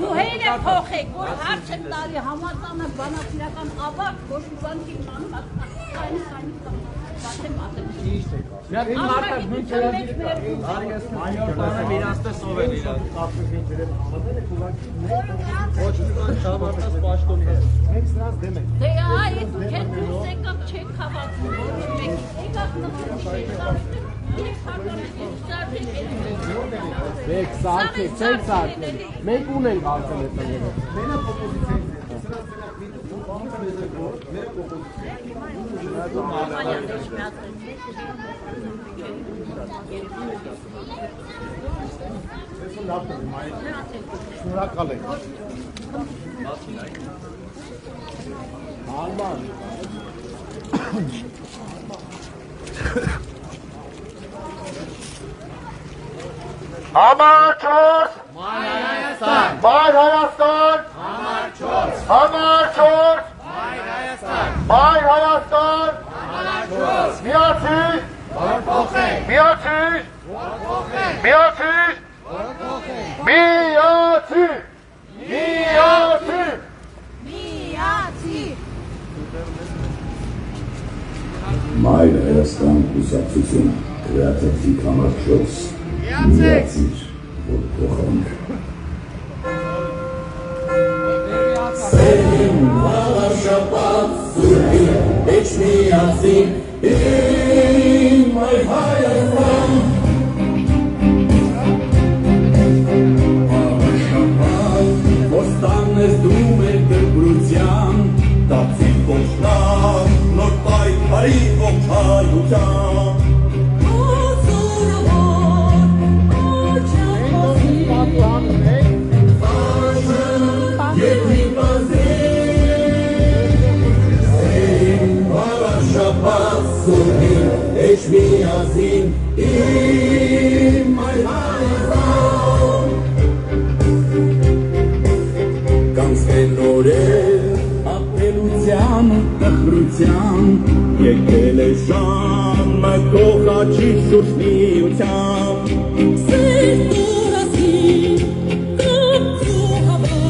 ու հեյն է փոխեք, որ հարց եմ տարի համատանը բանասիրական ավակ, որ մի բան չի մանում, բացեմ ասեմ։ Միակ իմ մարդը նույն չերազիր այոր տանը միրանստը սովել իրան։ Ոչ ուսան շավարտաս պաշտոնի հետ։ Մենք սրանց դեմ ենք։ Դե այ դուք եք դուրս եկավ չեք հավատում, ոչ մեկ եկավ նխում չեք Մեկ սարքեք, չեք սարքեք, մենք ունենք արդեն այդ տները։ Մենակ օպոզիցիա է, սրանց մենակ շնորհակալ ենք։ Արման։ Համար 4 Մայր Հայաստան Մայր Հայաստան Համար 4 Համար 4 Մայր Հայաստան Մայր Հայաստան Համար 4 Միացիր Որ փոխենք Միացիր Որ փոխենք Միացիր Որ փոխենք Միացիր Միացիր Միացիր Մայր Հայաստան կուսակցություն գրատեխնիկ համար 4 Միացիր որ փոխենք Սերին վաղաշապատ սուրհի էչ միացիր իմ Մայր Հայաստան Վաղաշապատ ոստան ես դրում էր դրբրության, դարձին ոչնան, նոր պայքարի ողջայության։ Eşmiyazin im ayhayazan Կանցնեն նորեր ապելության տխրության Եկել է ժամը կողաչի շուշնիության Սերտորասի կապցու հավար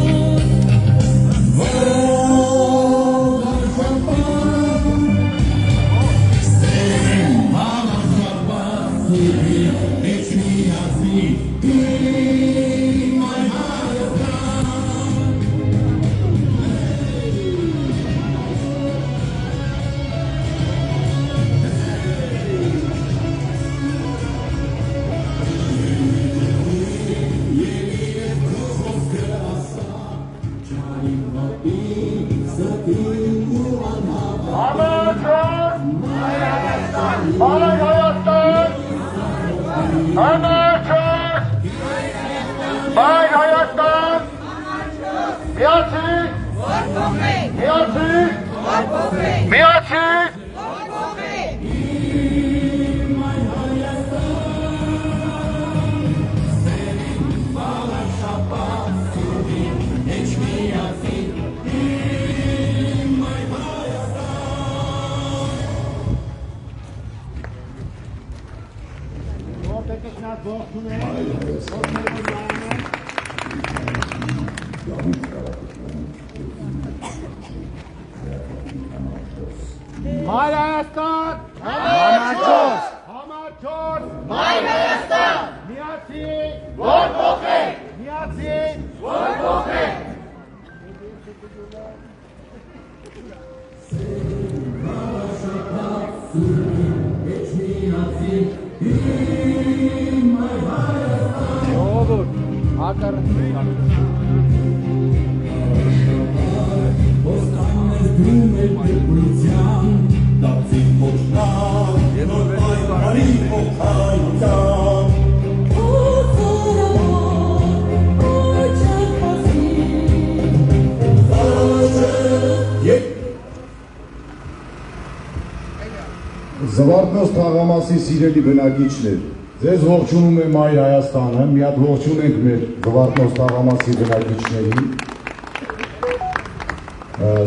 Զվարթնոց թաղամասի սիրելի բնակիչներ, ձեզ ողջունում եմ Մայր Հայաստանը, մի հատ ողջունենք մեր Զվարթնոց թաղամասի բնակիչներին։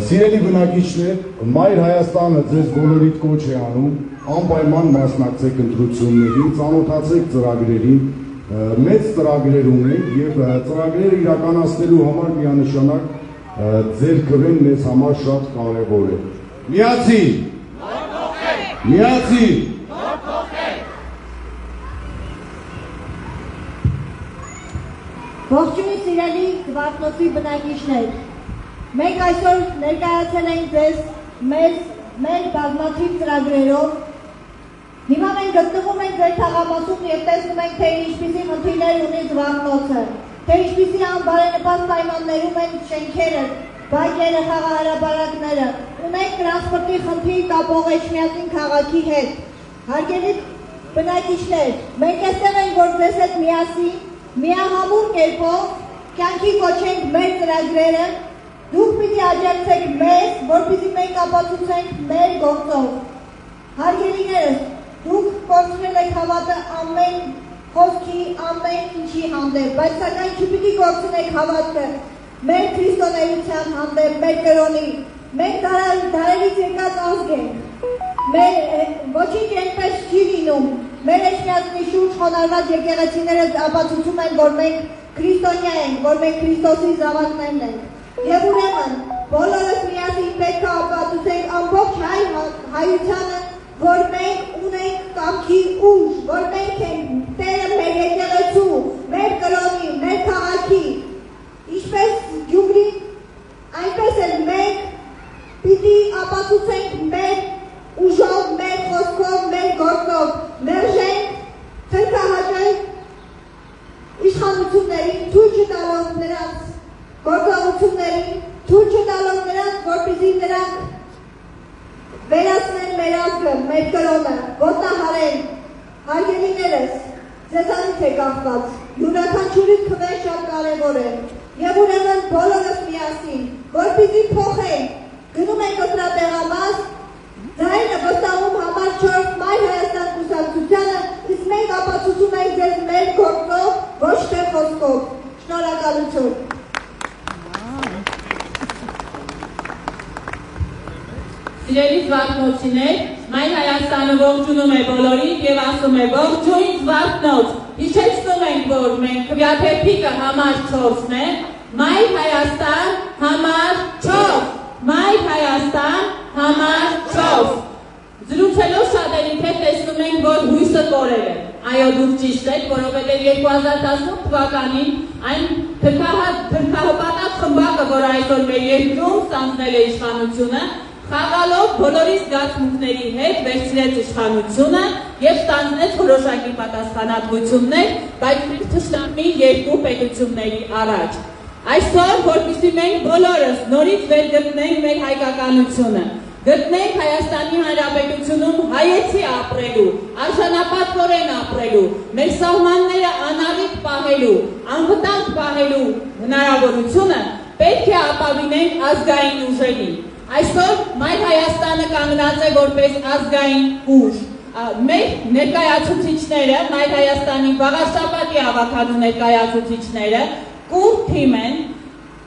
Սիրելի բնակիչներ, Մայր Հայաստանը ձեզ բոլորիդ կոչ է անում, անպայման մասնակցեք ընտրություններին, ծանոթացեք ծրագրերին, մեծ ծրագրեր ունենք եւ ծրագրերը իրականացնելու համար միանշանակ ձեր քվեն մեզ համար շատ կարեւոր է։ Միացի Միացի Ողջույն սիրելի Զվարթնոցի բնակիչներ, մենք այսօր ներկայացել ենք ձեզ մեր բազմաթիվ ծրագրերով։ Հիմա մենք գտնվում ենք ձեր թաղամասում եւ տեսնում ենք, թե ինչպիսի խնդիրներ ունի Զվարթնոցը, թե ինչպիսի անբարենպաստ պայմաններում են շենքերը, բակերը, խաղահարաբարակները, ունենք տրանսպորտի խնդիր կապող Էջմիածին քաղաքի հետ։ Հարգելի բնակիչներ, մենք այստեղ ենք, որ ձեզ հետ միասին, միահամուռ կերպով կյանքի կոչենք մեր ծրագրերը, դուք պիտի աջակցեք մեզ, որպեսզի մենք ապացուցենք մեր գործով։ Հարգելիներս, դուք կորցրել եք հավատը ամեն խոսքի, ամեն ինչի հանդեպ, բայց սակայն չպիտի կորցնեք հավատը մեր քրիստոնեության հանդեպ, մեր կրոնի, մենք դարերից եկած ազգ ենք, ոչինչ այնպես չի լինում, մեր Էջմիածնի շուրջ խոնարհված եկեղեցիները ապացուցում են, որ մենք քրիստոնյա ենք, որ մենք Քրիստոսի զավակներն ենք, եւ ուրեմն բոլորս միասին պետք է ապացուցենք ամբողջ հայությանը, որ մենք ունենք կամքի ուժ, որ մենք ենք Տերը մեր եկեղեցու, մեր կրոնի, մեր քաղաքի, ինչպես Գյումրին, այնպես էլ մենք պիտի ապացուցենք մեր ուժով, մեր խոսքով, մեր գործով, մերժենք թրքահաճել իշխանություններին, թույլ չտալով նրանց գործողություններին, թույլ չտալով նրանց, որպեսզի նրանք վերացնեն մեր ազգը, մեր կրոնը, ոտնահարեն, հարգելիներս, ձեզանից է կախված, յուրաքանչյուրի քվեն շատ կարևոր է, եւ ուրեմն բոլորս միասին, որպեսզի փոխենք, գնում ենք օտրատեղամաս, ձայնը վստահում համար 4 մայ Հայաստան կուսակցությանը, իսկ մենք ապացուցում ենք ձեզ մեր գործով, ոչ թե խոսքով, շնորհակալություն։ Սիրելի զվարթնոցիներ, Մայր Հայաստանը ողջունում է բոլորին և ասում է ողջույն զվարթնոց, հիշեցնում ենք, որ մենք քվյաթերթիկը համար 4-ն է, Մայր Հայաստան համար 4, Մայր Հայաստան համար 4, զրուցելով շատերին հետ տեսնում ենք, որ հույսը կորել է, այո դուք ճիշտ եք, որովհետև 2018 թվականին այն թրքահպատակ խմբակը, որ այսօր մեր երկրում ստանձնել է իշխանությունը, խաղալով բոլորի զգացմունքների հետ վերցրեց իշխանությունը և ստանձնեց որոշակի պատասխանատվություններ, բայց թշնամի երկու պետությունների առաջ։ Այսօր, որպեսզի մենք բոլորս նորից վերգտնենք մեր հայկականությունը, գտնենք Հայաստանի Հանրապետությունում հայեցի ապրելու, արժանապատվորեն ապրելու, մեր սահմանները անառիկ պահելու, անվտանգ պահելու հնարավորությունը, պետք է ապավինենք ազգային ուժերին։ Այսօր Մայր Հայաստանը կանգնած է որպես ազգային ուժ։ Մեր ներկայացուցիչները, Մայր Հայաստանի վաղաշաբաթի հավաքանու ներկայացուցիչները կուր թիմ են,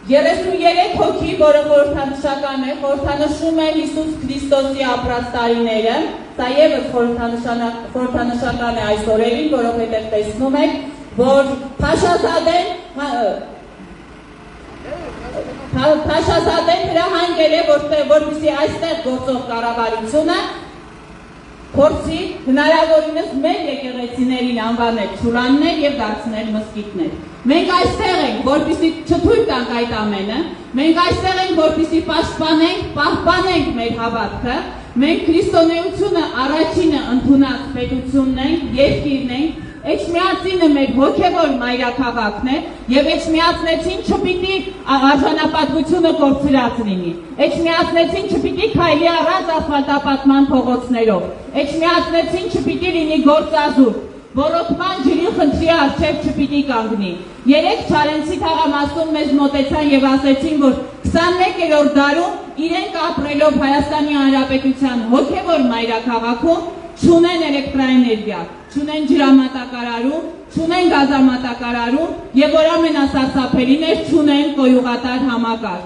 33 հոգի, որը խորհրդանշական է, խորհրդանշում է Հիսուս Քրիստոսի ապրած տարիները, սա ևս խորհրդանշական է այս օրերին, որովհետև տեսնում եք, որ Փաշազադեն հրահանգել է, որպեսզի այստեղ գործող կառավարությունը փորձի հնարավորինս մեր եկեղեցիներին անվանել չուրաններ և դարձնել մզկիթներ։ Մենք այստեղ ենք, որպեսզի չթույլ տանք այդ ամենը, մենք այստեղ ենք, որպեսզի պահպանենք մեր հավատքը, մենք քրիստոնեությունը առաջինը ընդունած պետությունն ենք, երկիրն ենք, Էջմիածինը մեր հոգևոր մայրաքաղաքն է և Էջմիածնեցին չպիտի արժանապատվությունը կորցրած լինի, Էջմիածնեցին չպիտի քայլի առանց ասֆալտապատման փողոցներով, Էջմիածնեցին չպիտի լինի գործազուրկ, ոռոգման ջրի խնդրի առջև չպիտի կանգնի։ Երեկ Չարենցի թաղամասում մեզ մոտեցան և ասեցին, որ 21-րդ դարում իրենք ապրելով Հայաստանի Հանրապետության հոգևոր մայրաքաղաքում չունեն էլեկտրաէներգիա, չունեն ջրամատակարարում, չունեն գազամատակարարում և որ ամենասարսափելին էր չունեն կոյուղատար համակարգ։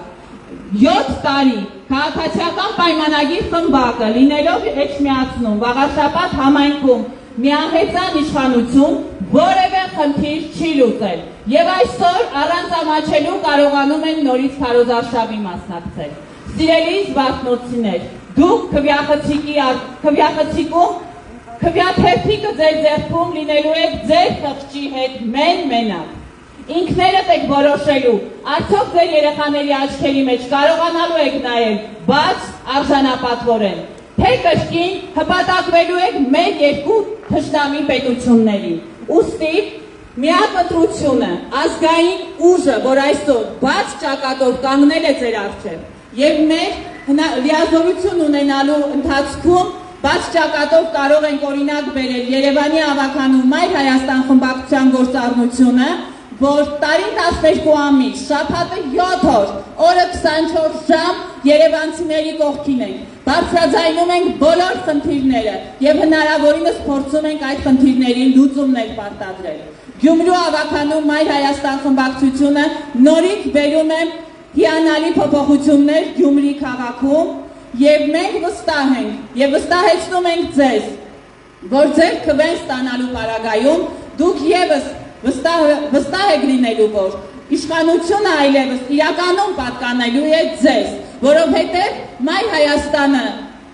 7 տարի քաղաքացիական պայմանագիր խմբակը լինելով Էջմիածնում, Վաղաշաբաթ համայնքում միահեծան իշխանություն որևէ խնդիր չի լուծել և այսօր առանց ամաչելու կարողանում են նորից քարոզարշավի մասնակցել։ Սիրելի զվարթնոցիներ, դուք քվյաթերթիկը ձեր ձեռքում լինելու եք ձեր խղճի հետ մենակ։ Ինքներդ եք որոշելու, արդյոք ձեր երեխաների աչքերի մեջ կարողանալու եք նայել բաց արժանապատվորեն, թե կրկին հպատակվելու եք մեր երկու թշնամի պետություններին։ Ուստի միակ ընտրությունը, ազգային ուժը, որ այսօր բաց ճակատով կանգնել է ձեր առջև և մեր լիազորություն ունենալու ընթացքում բաց ճակատով կարող ենք օրինակ բերել Երևանի հավաքանու Մայր Հայաստան խմբակցության գործառնությունը, որ տարին 12 ամիս, շաբաթը 7 օր, օրը 24 ժամ երևանցիների կողքին ենք, բարձրաձայնում ենք բոլոր խնդիրները և հնարավորինս փորձում ենք այդ խնդիրներին լուծումներ պարտադրել։ Գյումրու հավաքանու Մայր Հայաստան խմբակցությունը նորից բերում է հիանալի փոփոխություններ Գյումրի քաղաքում և մենք վստահ ենք և վստահեցնում ենք ձեզ, որ ձեր քվեն ստանալու պարագայում դուք ևս վստահ եք լինելու, որ իշխանությունը այլևս իրականում պատկանելու է ձեզ, որովհետև Մայր Հայաստանը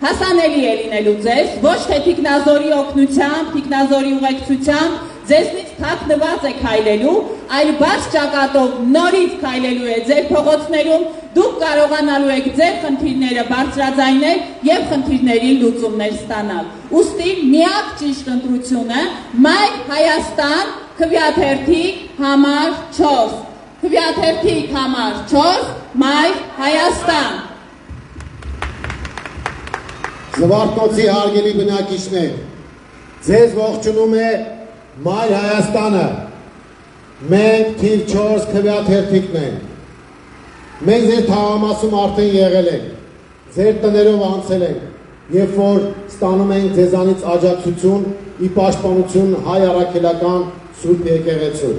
հասանելի է լինելու ձեզ, ոչ թե թիկնազորի օգնությամբ, թիկնազորի ուղեկցությամբ, ձեզնից թաքնված է քայլելու, այլ բաց ճակատով նորից քայլելու է ձեր փողոցներում, դուք կարողանալու եք ձեր խնդիրները բարձրաձայնել և խնդիրների լուծումներ ստանալ։ Ուստի միակ ճիշտ ընտրությունը Մայր Հայաստան քվյաթերթիկ համար 4։ քվեաթերթիկ համար 4 Մայր Հայաստան։ Զվարթնոցի հարգելի բնակիչներ, ձեզ ողջունում է Մայր Հայաստանը, մենք թիվ 4 քվեաթերթիկն ենք, մենք ձեր թաղամասում արդեն եղել ենք, ձեր տներով անցել ենք, երբ որ ստանում ենք ձեզանից աջակցություն ի պաշտպանություն հայ առաքելական Սուրբ եկեղեցու։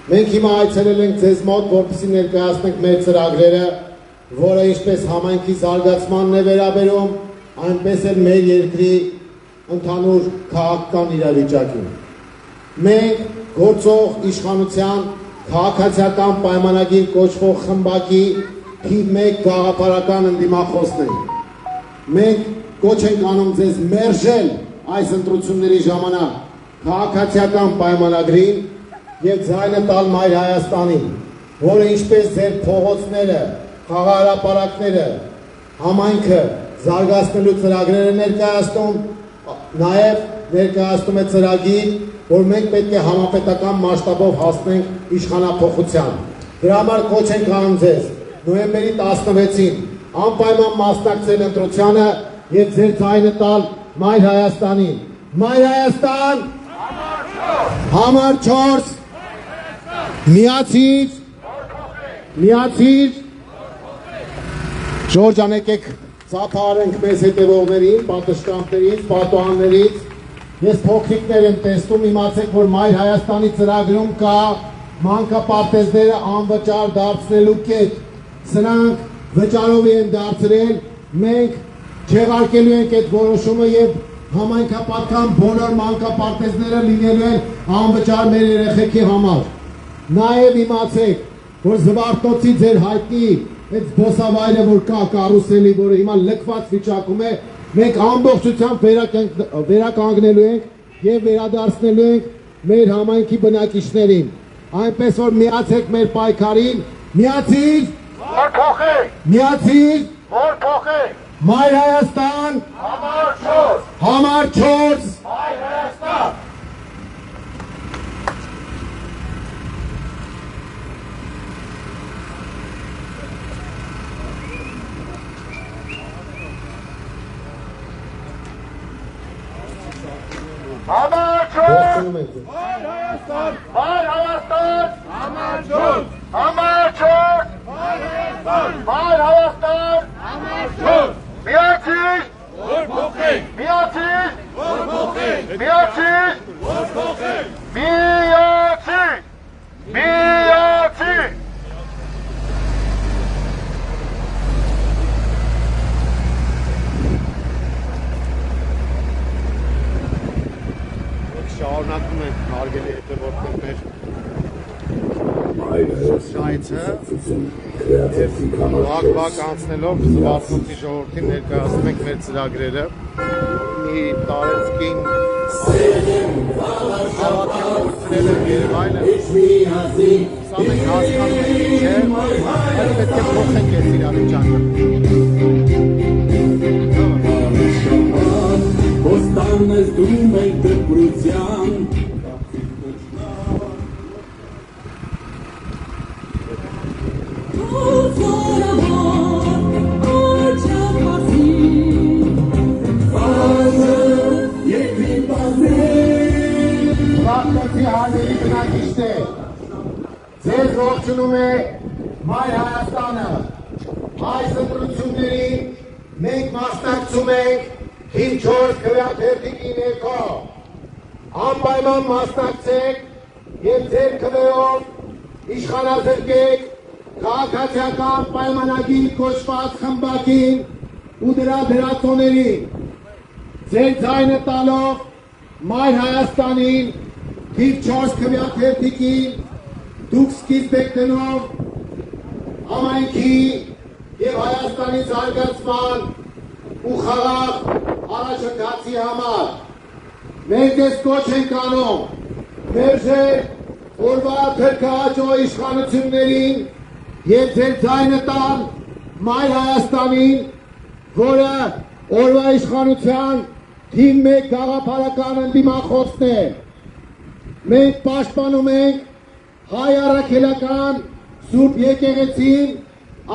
Մենք հիմա այցելել ենք ձեզ մոտ, որպեսզի ներկայացնենք մեր ծրագրերը, որը ինչպես համայնքի զարգացմանն է վերաբերում, այնպես էլ մեր երկրի ընդհանուր քաղաքական իրավիճակին։ Մենք գործող իշխանության քաղաքացիական պայմանագիր կոչվող խմբակի թիվ 1 գաղափարական ընդդիմախոսն ենք։ Մենք կոչ ենք անում ձեզ մերժել այս ընտրությունների ժամանակ քաղաքացիական պայմանագրին և ձայնը տալ Մայր Հայաստանին, որը ինչպես ձեր փողոցները, խաղահրապարակները, համայնքը զարգացնելու ծրագրեր է ներկայացնում, նաև ներկայացնում է ծրագիր, որ մենք պետք է համապետական մասշտաբով հասնենք իշխանափոխության։ Դրա համար կոչ ենք անում ձեզ նոյեմբերի 16-ին անպայման մասնակցել ընտրությանը և ձեր ձայնը տալ Մայր Հայաստանին։ Մայր Հայաստան, համար 4, միացիր, միացիր, Ժորժան եկեք ծափարենք մեզ հետևողներին, պատշգամբներից, պատուհաններից, ես փոքրիկներ եմ տեսնում, իմացեք, որ Մայր Հայաստանի ծրագրում կա մանկապարտեզները անվճար դարձնելու կետ, սրանք վճարով են դարձրել, մենք չեղարկելու ենք այդ որոշումը և համայնքապատկան բոլոր մանկապարտեզները լինելու են անվճար մեր երեխեքի համար։ Նաև իմացեք, որ Զվարթնոցի ձեր հայտնի այդ զբոսավայրը, որ կա կարուսելի, որը հիմա լքված վիճակում է, մենք ամբողջությամբ վերականգնելու ենք և վերադարձնելու ենք մեր համայնքի բնակիչներին։ Այնպես որ միացեք մեր պայքարին, միացիր, որ փոխենք, միացիր, որ փոխենք, Մայր Հայաստան, համար 4, համար 4, Մայր Հայաստան։ Համար 4, Մայր Հայաստան, Մայր Հայաստան, համար 4, համար 4, Մայր Հայաստան, Մայր Հայաստան, համար 4, միացիր, որ փոխենք, միացիր, որ փոխենք, միացիր, որ փոխենք, միացիր, միացիր։ Շարունակում ենք հարգելի հետևորդներ շայցը վակ անցնելով Զվարթնոցի ժողովրդին ներկայացնում ենք մեր ծրագրերը մի տարեցկին հավաքել և այլն սա մենք հասկանում ենք չէ այդ պետք է փոխենք այս իրավիճակը Ոստանես դում եք դպրության Զվարթնոցի հարգելի բնակիչներ, ձեզ ողջունում է Մայր Հայաստանը, այս ընտրություններին մենք մասնակցում ենք թիվ 4 քվեաթերթիկի ներքո, անպայման մասնակցեք և ձեր քվեով իշխանազրկեք քաղաքացիական պայմանագիր կոչված խմբակին ու դրա դերասաններին, ձեր ձայնը տալով Մայր Հայաստանին, թիվ 4 քվեաթերթիկին, դուք սկիզբ եք դնով համայնքի և Հայաստանի զարգացման ու խաղաղ առաջընթացի համար։ Մենք ձեզ կոչ ենք անում մերժել օրվա թրքահաճո իշխանություններին և ձեր ձայնը տալ Մայր Հայաստանին, որը օրվա իշխանության թիվ 1 գաղափարական ընդդիմախոսն է։ Մենք պաշտպանում ենք հայ առաքելական Սուրբ եկեղեցին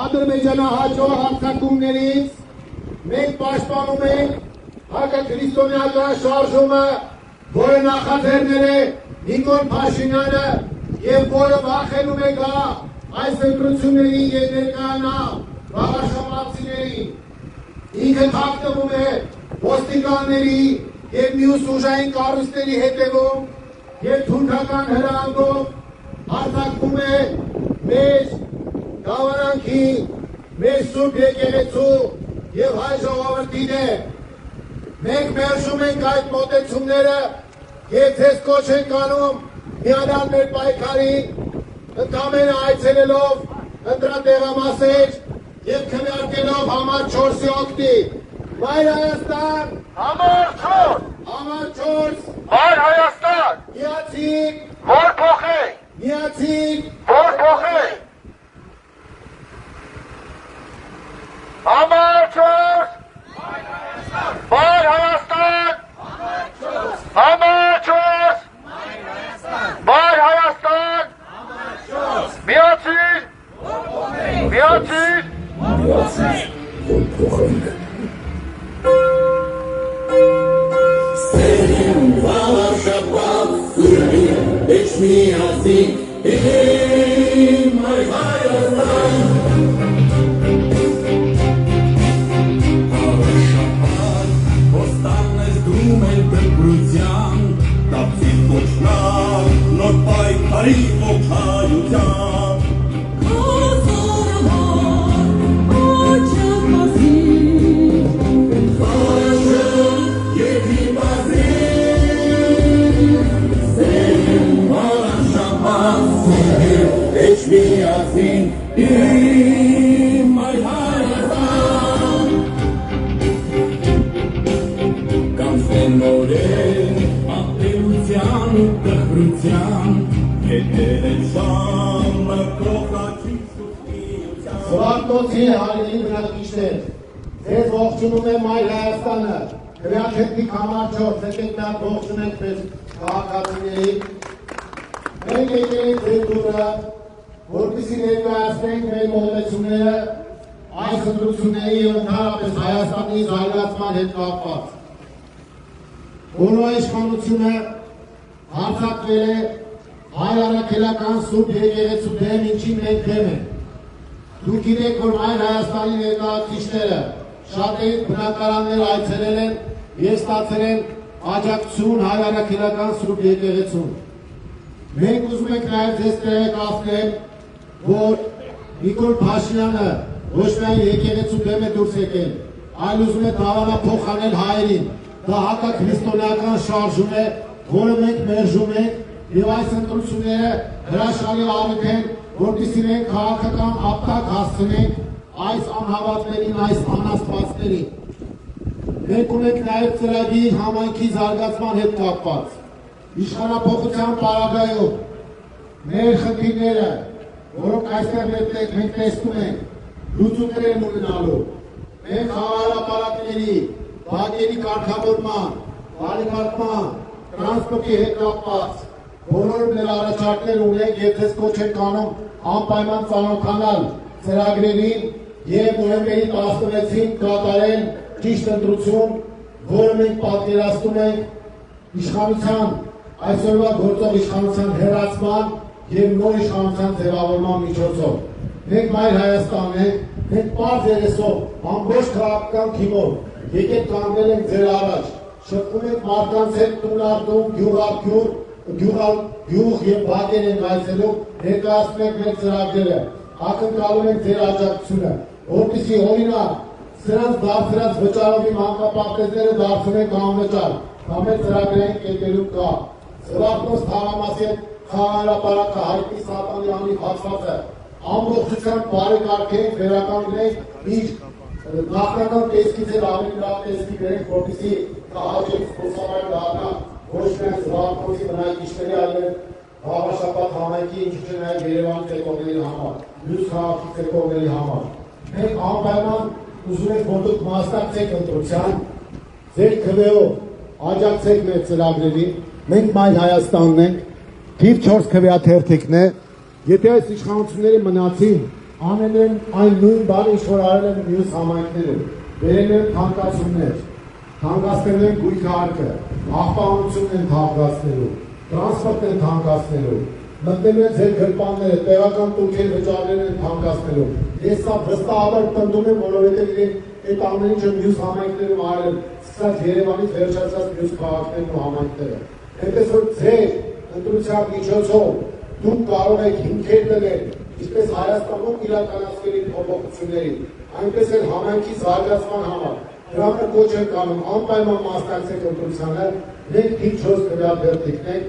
ադրբեջանահաճո հարձակումներից մենք պաշտպանում ենք հակաքրիստոնեական շարժումը, որը նախաձեռնել է Նիկոլ Փաշինյանը եւ որը վախենում է գա այս ընտրությունների եւ ներկայանա վաղաշաբաթցիներին։ Ինքը թաքնվում է ոստիկանների եւ մյուս ուժային կառույցների հետևում եւ թուրքական հրահանգով հարձակվում է մեր գավառանքի, մեր Սուրբ եկեղեցու եւ հայ ժողովրդի դեմ։ Մենք մերժում ենք այդ մոտեցումները եւ ձեզ կոչ ենք անում միանալ մեր պայքարին, ընդամենը այցելելով ընտրատեղամասեր եւ քննարկելով համար 4-ի օգտի։ Մայր Հայաստան, Համար 4, համար 4, Մայր Հայաստան, միացիկ, որ փոխենք, միացիկ, որ փոխենք։ Համար 4, Մայր Հայաստան, Համար 4, Մայր Հայաստան, միացիր, միացիր, որ փոխենք։ Սերին վաղաշապատ սուրին էջ միացին իմ այ Հայաստան Վաղաշապատ ոստանն ես դում էլ դպրության տապցին կոչնար նոր պայքարի ողջայության Միացին իմ այ Հայաստան Կանցնեն նորեն ատելության ու տխրության Հետեր են շամը կողնաչի սուսնիության Սվարթնոցի հարին բնակիչներ, ձեզ ողջունում է Մայր Հայաստանը, քվեաթերթիկ համար 4, եկեք նա ողջունենք մեզ քաղաքացիներին Մենք եկել ենք ձեր դուրը որպեսզի ներկայացնենք մեր մոտեցումները այս ընտրությունների եւ ընդհանրապես Հայաստանի զարգացման հետ կապված։ Բոլոր իշխանությունը հարձակվել է հայ առաքելական Սուրբ եկեղեցու դեմ, ինչին մենք դեմ ենք։ Դուք գիտեք, որ Մայր Հայաստանի ներկայացուցիչները շատերի բնակարաններ այցելել են եւ ստացել են աջակցություն հայ առաքելական Սուրբ եկեղեցուն։ Մենք ուզում ենք նաեւ ձեզ տեղեկացնել որ Նիկոլ Փաշինյանը ոչ միայն եկեղեցու դեմ է դուրս եկել, այլ ուզում է դավանափոխանել հայերին։ Դա հակաքրիստոնեական շարժում է, որը մենք մերժում ենք եւ այս ընտրությունները հրաշալի առիթ են, որպեսզի մենք քաղաքական ապտակ հասցնենք այս անհավատներին, այս անաստվածներին։ Մենք ունենք նաեւ ծրագիր համայնքի զարգացման հետ կապված։ Իշխանապողության պարագայում մեր խնդիրները որոնք այստեղ մենք տեսնում ենք, լուծումներ են ունենալու։ Մենք խաղաղապարակների, բակերի կարգավորման, բարեկարգման, տրանսպորտի հետ կապված բոլոր մեր առաջարկներ ունենք եւ ձեզ կոչ ենք անում անպայման ծանոթանալ ծրագրերին եւ նոյեմբերի 16-ին կատարել ճիշտ ընտրություն, որը մենք պատկերացնում ենք իշխանության, այսօրվա գործող իշխանության հեռացման եւ նոր իշխանության ձևավորման միջոցով։ Մենք Մայր Հայաստանն ենք, մենք պարզ երեսով, ամբողջ քաղաքական թիմով եկեք կանգնել ենք ձեր առաջ, շփվում ենք մարդկանց հետ տուն առ տուն, գյուղ առ գյուղ եւ բակեր ենք այցելում, ներկայացնում ենք մեր ծրագրերը, ակնկալում ենք ձեր աջակցությունը, որպեսզի օրինակ սրանց դարձրած վճարովի մանկապարտեզները դարձնենք անվճար, դա մեր ծրագրային կետերում կա։ Սվարթնոց թաղամասի խաղաղապարակը հայտնի Սատանյանի հացվածը ամբողջությամբ բարեկարգենք, վերականգնենք իր նախնական տեսքից էլ ավելի լավ տեսքի բերենք, որպեսզի հաջող զբոսավար դառնա ոչ միայն Սվարթնոցի բնակիչների, այլև Վաղաշապատ համայնքի, ինչպես նաև Երևանի ցեկողների համար, մյուս քաղաքի ցեկողների համար։ Մենք անպայման ուզում ենք, որ դուք մասնակցեք ընտրության, ձեր քվեով աջակցեք մեր ծրագրերին, մենք Մայր Հայաստանն ենք, թիվ 4 քվեաթերթիկն է, եթե այս իշխանությունները մնացին, անել են այն նույն բանը, ինչ որ արել են մյուս համայնքները, բերել են թանկացումներ, թանկացնել են գույքարկը, աղբանությունն են թանկացնելու, տրանսպորտ են թանկացնելու, մտնելու են ձեր գրպանները, տեղական տուրքեր վճարել են թանկացնելու։ Ես սա վստահաբար պնդում եմ, որովհետև իրենք այդ ամեն ինչը մյուս համայնքներում արել, սկսած Երևանից վերջացած մյուս քաղաքներն ու համայնքները։ Այնպես որ ձեր ընտրության միջոցով դուք կարող եք հիմքեր դնել, ինչպես Հայաստանում իրականացվելի փոփոխությունների, այնպես էլ համայնքի զարգացման համար։ Դրա համար կոչ ենք անում անպայման մասնակցեք ընտրությանը, մենք թիվ 4 քվեաթերթիկներ,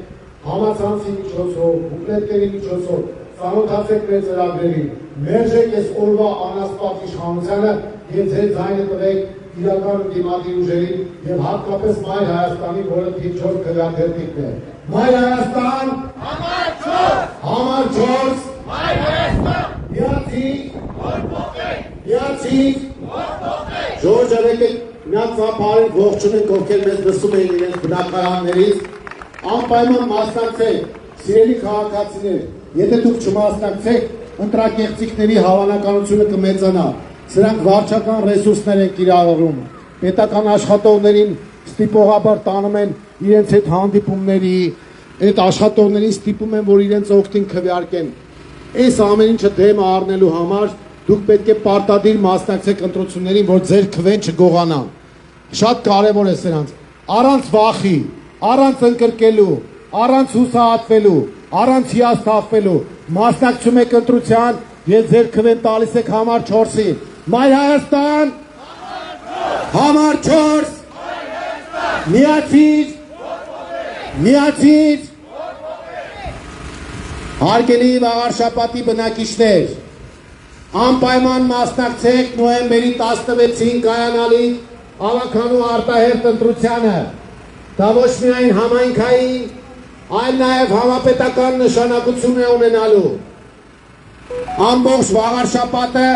համացանցի միջոցով, բուկլետների միջոցով ծանոթացեք մեր ծրագրերին, մերժեք այս օրվա անասպատ իշխանությանը եւ ձեր ձայնը տվեք իրական դիմադի ուժերին եւ հատկապես Մայր Հայաստանին, որը թիվ 4 քվեաթերթիկն է։ Մայր Հայաստան, համար 4, Մայր Հայաստան, միացիկ, միացիկ, Ժորժ եկեք միած ծափարին ողջունենք, ովքեր մեզ լսում էին իրենց բնակարաններից, անպայման մասնակցեք, սիրելի քաղաքացիներ, եթե դուք չմասնակցեք, ընտրակեղծիքների հավանականությունը կմեծանա, սրանք վարչական ռեսուրսներ են կիրառում, պետական աշխատողներին ստիպողաբար տանում են իրենց հետ հանդիպումների, այդ աշխատողներին ստիպում են, որ իրենց օգտին քվեարկեն։ Այս ամեն ինչը դեմ առնելու համար դուք պետք է պարտադիր մասնակցեք ընտրություններին, որ ձեր քվեն չգողանան։ Շատ կարևոր է սրանց։ Առանց վախի, առանց ընկրկելու, առանց հուսահատվելու, առանց հիասթափվելու, մասնակցում եք ընտրության եւ ձեր քվեն տալիս եք համար 4-ին։ Մայր Հայաստան, համար 4, միացիր, միացիր։ Հարգելի վաղարշապատի բնակիչներ, անպայման մասնակցեք նոյեմբերի 16-ին կայանալիք ավականու արտահերթ ընտրությանը։ Դա ոչ միայն համայնքային, այլ նաև համապետական նշանակություն է ունենալու։ Ամբողջ վաղարշապատը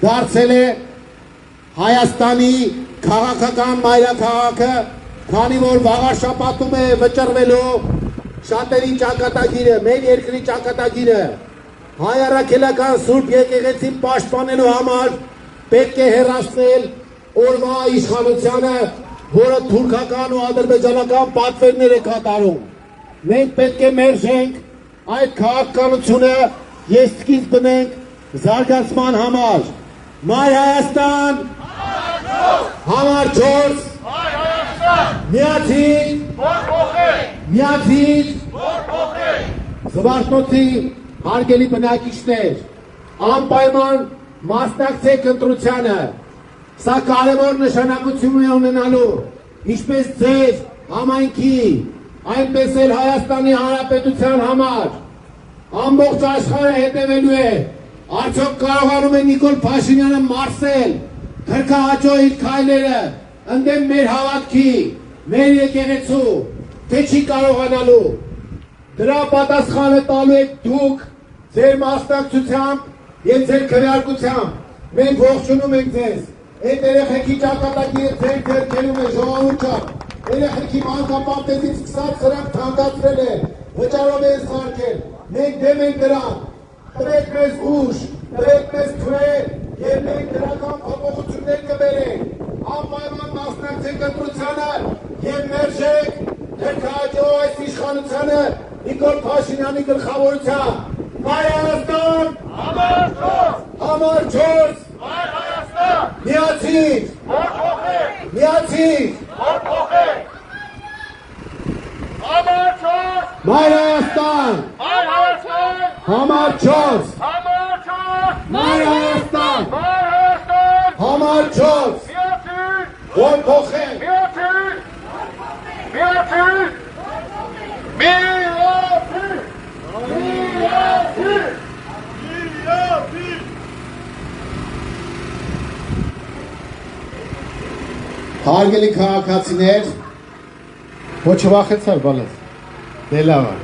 դարձել է Հայաստանի քաղաքական մայրաքաղաքը, քանի որ վաղարշապատում է վճռվելու շատերի ճակատագիրը, մեր երկրի ճակատագիրը, հայ առաքելական Սուրբ եկեղեցին պաշտպանելու համար պետք է հեռացնել օրվա իշխանությանը, որը թուրքական ու ադրբեջանական պատվերներ է կատարում։ Մենք պետք է մերժենք այդ քաղաքականությունը եւ սկիզբ բնենք զարգացման համար։ Մայր Հայաստան, համար 4, միացիր, միացիր, Զվարթնոցի հարգելի բնակիչներ, անպայման մասնակցեք ընտրությանը։ Սա կարևոր նշանակություն է ունենալու, ինչպես ձեր համայնքի, այնպես էլ Հայաստանի Հանրապետության համար։ Ամբողջ աշխարհը հետևելու է, արդյոք կարողանում է Նիկոլ Փաշինյանը մարսել քրքահաճո իր քայլերը ընդդեմ մեր հավատքի, մեր եկեղեցու, թե չի կարողանալու։ Դրա պատասխանը տալու եք դուք ձեր մասնակցությամբ եւ ձեր քվեարկությամբ։ Մենք ողջունում ենք ձեզ։ Այդ երեխեքի ճակատագիրը ձեր ձեռքերում է, ժողովուրդ ջան։ Երեխեքի մանկապարտեզից սկսած սրանք թանկացրել են, վճարով են սարքել։ Մենք դեմ ենք դրան։ Տվեք մեզ ուժ, տվեք մեզ քվե, եւ մենք դրական փոփոխություններ կբերենք։ Անպայման մասնակցեք ընտրությանը եւ մերժեք քրքահաճո այս իշխանությանը Նիկոլ Փաշինյանի գլխավորությամբ։ Մայր Հայաստան, համար 4, Մայր Հայաստան, միացիր, միացիր, համար 4, Մայր Հայաստան, համար 4, Մայր Հայաստան, համար 4, որ փոխենք, միացիր, միացիր, միացիր, միացիր, միացիր։ Հարգելի քաղաքացիներ, ոչ վախեցար բալած, դե լավ է։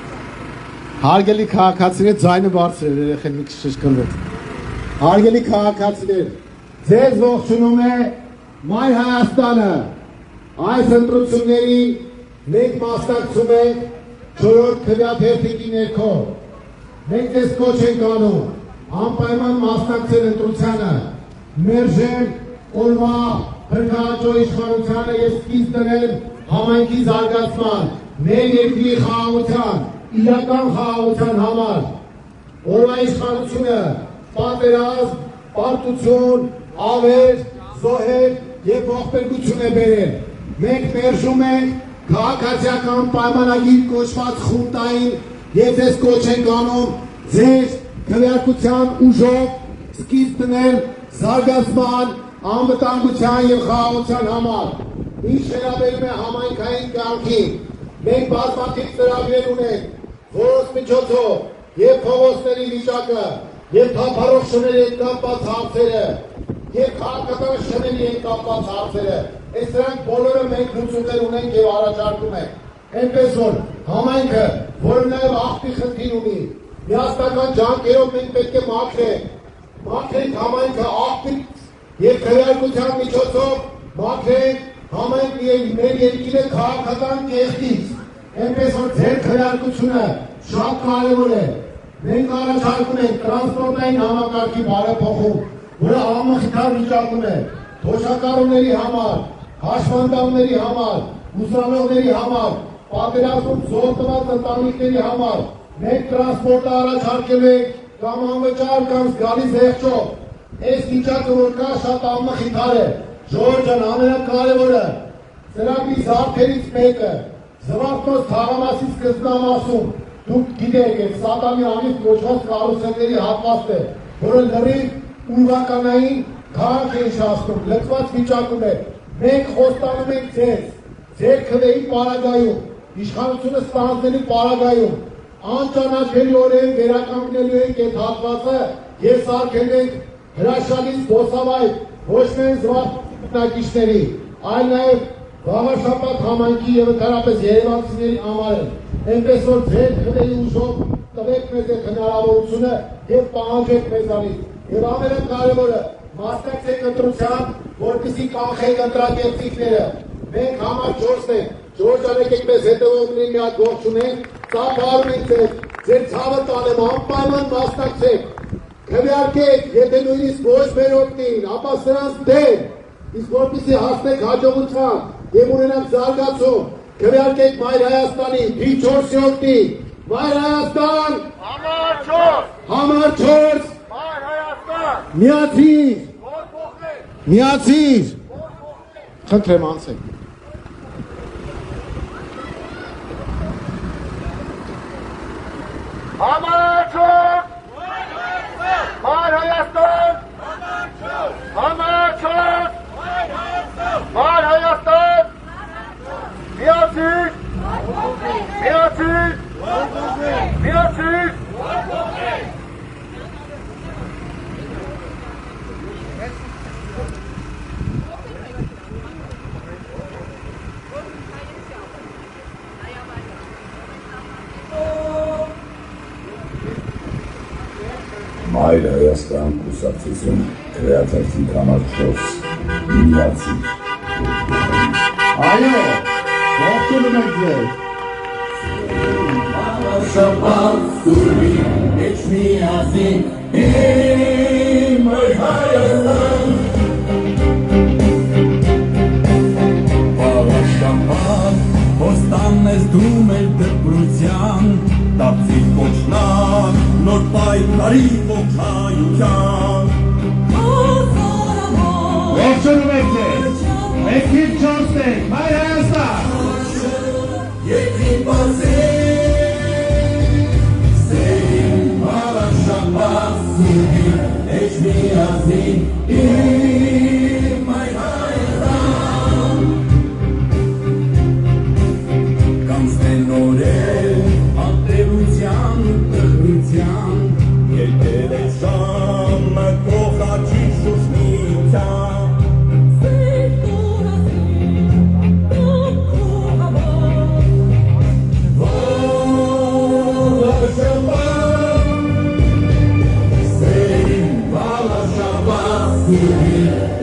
Հարգելի քաղաքացիներ, ձայնը բարձր է, երեխեն մի քիչ շշկնվեց։ Հարգելի քաղաքացիներ, ձեզ ողջունում է Մայր Հայաստանը։ Այս ընտրությունների մենք մասնակցում ենք 4-րդ քվեաթերթիկի ներքո։ մենք ձեզ կոչ ենք անում անպայման մասնակցել ընտրությանը, մերժել օրվա փրկարարչո իշխանությանը եւ սկիզբ դնել համայնքի զարգացման, մեր երկրի խաղաղության, իրական խաղաղության համար։ Օրվա իշխանությունը պատերազմ, պարտություն, ավեր, զոհեր եւ ողբերգություն է բերել։ Մենք մերժում ենք քաղաքացիական պայմանագիր կոչված խունտային եւ ձեզ կոչ ենք անում ձեր քվեարկության ուժով սկիզբ դնել զարգացման, անվտանգության եւ խաղաղության համար։ Ինչ վերաբերում է համայնքային կարգին, մենք բազմաթիվ ծրագրեր ունենք, որոնց միջոցով եւ փողոցների վիճակը, եւ թափառող շների հետ կապված հարցերը, եւ քաղաքական շների հետ կապված հարցերը, այս դրանք բոլորը մենք լուծումներ ունենք եւ առաջարկում ենք։ Այնպես որ համայնքը, որը նաեւ աղբի խնդիր ունի, միասնական ջանքերով մենք պետք է մաքրենք համայնքը աղբի եւ քվեարկության միջոցով մաքրենք համայնքը մեր երկիրը քաղաքական կեղտից։ Այնպես որ ձեր քվեարկությունը շատ կարևոր է։ Մենք առաջարկում ենք տրանսպորտային համակարգի բարեփոխում, որը անմխիթար վիճակում է թոշակառուների համար, հաշվանդամների համար, ուսանողների համար, պատերազմում զոհված ընտանիքների համար։ Մենք տրանսպորտը առաջարկելու ենք կամ անվճար կամ զգալի զեղչով։ Այս վիճակը որ կա շատ անմխիթար է։ Ժողովուրդ ջան, ամենակարևորը ծրագրի զարդերից մեկը Զվարթնոց թաղամասի սկզբնամասում դուք գիտեք, այդ Սատամի անիվ կոչված կարուսելների հատվածն է, որը լրիվ ուրվականային քաղաք է իշխանում, լքված վիճակում է։ Մենք խոստանում ենք ձեր քվեի պարագայում, իշխանությունը ստանձնելու պարագայում, անճանաչելիորեն վերականգնելու ենք այդ հատվածը եւ սարքելու ենք հրաշալի զբոսավայր ոչ միայն Զվարթնոցի բնակիչների, այլ նաեւ Վաղաշապատ համայնքի եւ ընդհանրապես երևանցիների համար են։ Այնպես որ ձեր քվեի ուժով տվեք մեզ այդ հնարավորությունը եւ պահանջեք մեզանից։ Եվ ամենակարևորը մասնակցեք ընտրության, որպեսզի կանխենք ընտրակերտիկները։ Մենք համար 4-ն ենք, Ժորժ եկեք մեզ հետևողներին մի հատ ողջ ունենք, ծափարում ենք ձեր ցավը տանեմ, անպայման մասնակցեք։ Քվեարկեք, եթե նույնիսկ ոչ մեր օգտին, ապա սրանց դեմ, իսկ որպեսզի հասնեք հաջողության եւ ունենանք զարգացում, քվեարկեք Մայր Հայաստանի P4-ի օգտին, Մայր Հայաստան, համար 4, Մայր Հայաստան, միացիր, խնդրեմ անցեք։ Համար 4, Մայր Հայաստան, համար 4, Մայր Հայաստան, միացիր, Մայր Հայաստան կուսակցություն քվեաթերթիկ համար 4 միացիր։ Այո, ողջունում ենք ձեզ։ Շապատ սուրի մեջ միացին իմ Մայր Հայաստան Վաղաշապատ հոստան ես դու մեր դպրության Տապցիր կոչնակ նոր պայքարի ողջայության Ողջունում ենք ձեզ, մենք իմ 4-ն ենք, Մայր Հայաստան Երկրին բացին Սերին վաղաշապատ սուրի մեջ միացին իմ Մայր Հայաստան Կանցնեն օրեր ատելության տխրության Եկել է ժամը կողաչի շուշնիության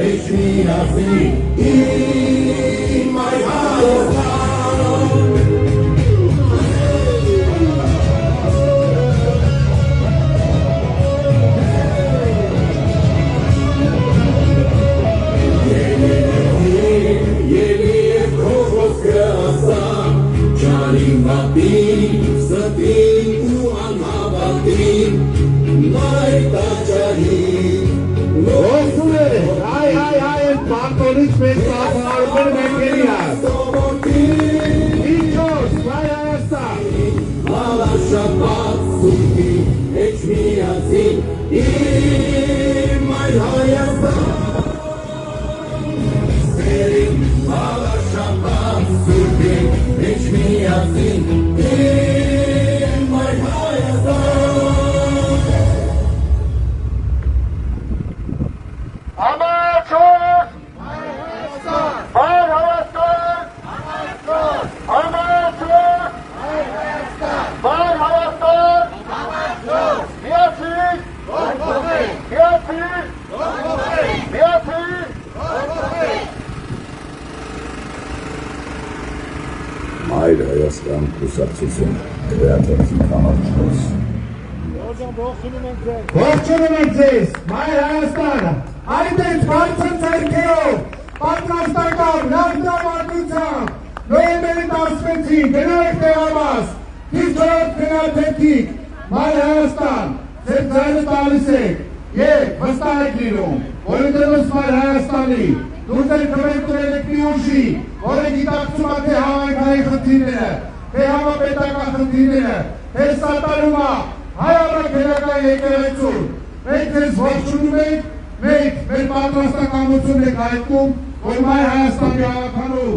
It's me, I see, in my house. Արտոնից մեծ կապարբեր մեկերիաս Ինչոս, վայ Հայաստան Ալաշապատ սուկի էչ միացին Իմ այր Հայաստան Սերին Ալաշապատ սուկի էչ միացին Իմ այր Հայաստան Համաչոս Հայ Հայաստան Համաչոս Հայ Հայաստան Միացին Միացին Միացին Մայր Հայաստան կուսակցություն գրեաթերթի կամարջոս Ողջունում ենք ձեզ, Մայր Հայաստանը, այդենց բարձր ձեռքերով, պատրաստական նախնավարդությամբ, նոյեմբերի 16-ին գնայք տեղամաս, դիվջորդ գնաթերթիկ, Մայր Հայաստան, ձեր ձայնը տալիս եք, և վստահ եք լինում, որ դերոս Մայր Հայաստանի, դուր ձեր կվեք տրել եք մի ուժի, որը գիտակցում է թե համայնքային խնդիրները, թե համապետական խնդիրները, թե սատարումա, հայ առաքելական եկեղեցուն, մենք ձեզ ողջունում ենք, մենք մեր պատրաստակամություն եք հայտնում, որ Մայր Հայաստանի հավաքանու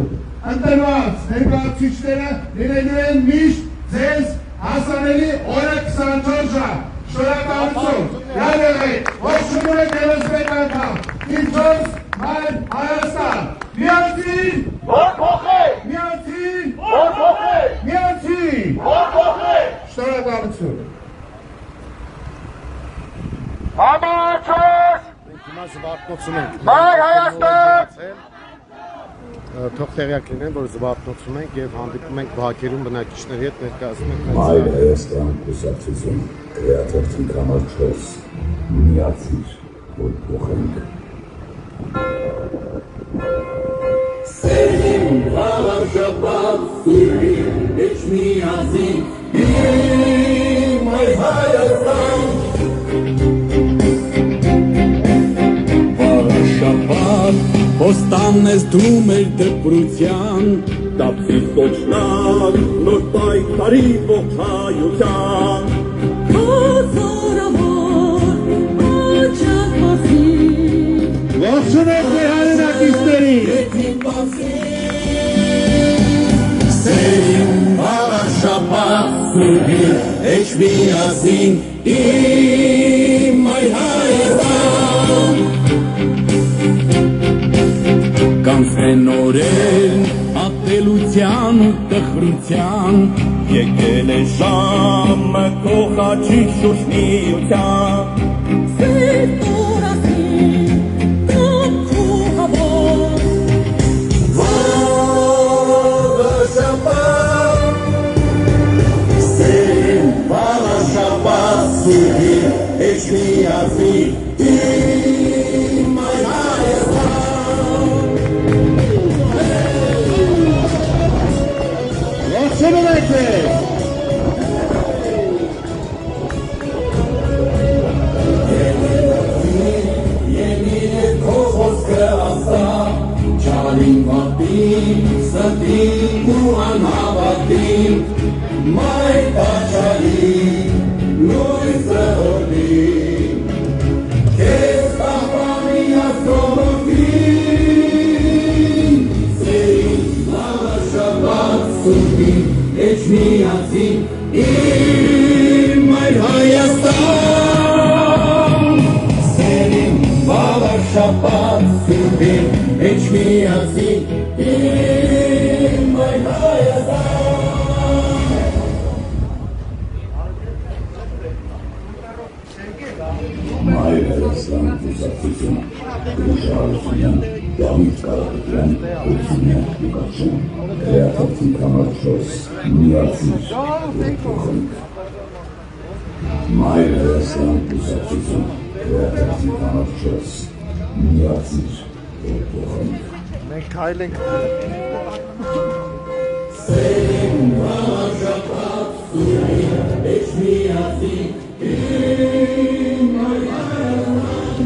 ընտրված ներկայացուցիչները լինելու են միշտ ձեզ հասանելի օրը 24-ը, շնորհակալություն, լավ եղեք, ողջունում եք ևս մեկ անգամ, Դիվջորդ Մայր Հայաստան, միացին, որ փոխեք, միացին, որ փոխեք, միացին, որ փոխեք, շնորհակալություն։ Համաչոս Հիմա զվարթնոցում ենք Մայր Հայաստան Թող տեղյակ լինեն, որ զվարթնոցում ենք և հանդիպում ենք բակերում բնակիչների հետ ներկայացում ենք Մայր Հայաստան կուսակցություն գրեաթերթի կամարջոս միացիր, որ փոխենք Սերին Ալաշապատ սուրի էչ միացին Իմ այր Հայաստան Շապատ, ոստանն ես դու մեր դպրության, դապսի սոչնակ, նոր պայքարի ողջայության։ Հոզորավոր, աչակ մասի Ողջունեք մեր հայրենակիցների Սերին Ալաշապատ սուրի էչ միացին, իմ այր Հայաստան Կանցեն օրերն ատելության ու տխրության Եկել է ժամը կողաչիկ շուշնիության Սեր տորասին, տոքու հավոր Վաղաշապատ Սերին վաղաշապատ սուրի էչ միացի Իմ այր Հայաստան Ողջունում եք ձեզ Չարին վատին, ստին ու անհավատին Մայր պաչարին, լույսը հորդին Կեզ տապանի ասողորդին Սերին Ալաշապատ սուրգին, էչ միացին Իմ այր Հայաստան Սերին Ալաշապատ սուրգին Էչ միացին իմ այր Հայաստան Մայր Հայաստան կուսակցություն Գրուժարությունյան Դամիտ Կարապետյան Ուսինյան Լուկաշյան Գրեաթերթի կամարջոս միացիր որ փոխենք Մայր Հայաստան կուսակցություն Գրեաթերթի կամարջոս միացիր Մենք քայլ ենք Սերին վաղաշապատ սուրի էչ միացի իմ այր Հայաստան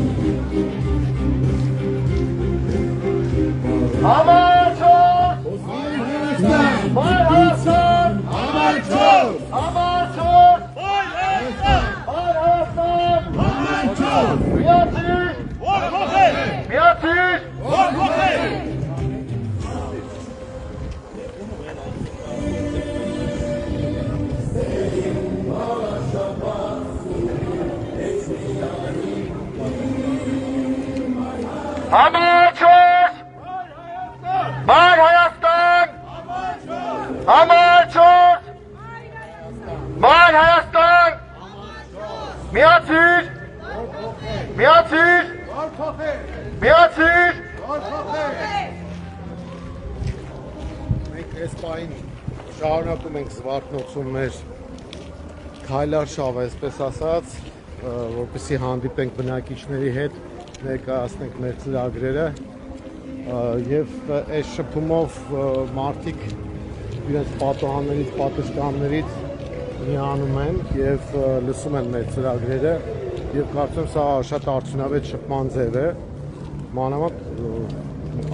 Մենք այս պահին շարունակում ենք զվարթնոցումներ քայլարշավ, այսպես ասած, որպեսզի հանդիպենք բնակիչների հետ, ներկայացնենք մեր ծրագրերը եւ այս շփումով մարդիկ իրենց պատահաններից, պատշգամբներից միանում են եւ լսում են մեր ծրագրերը եւ կարծում սա շատ արդյունավետ շփման ձև է, մանավանդ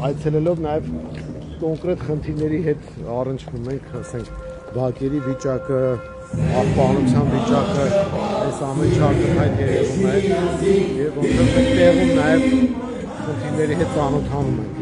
այցելելով նաեւ կոնկրետ խնդիրների հետ առնչվում ենք, ասենք, բակերի վիճակը, աղբանության վիճակը, այս ամեն չարդնայդ երևում է եւ ոնց որ տեղում նաեւ խնդիրների հետ ծանոթանում ենք։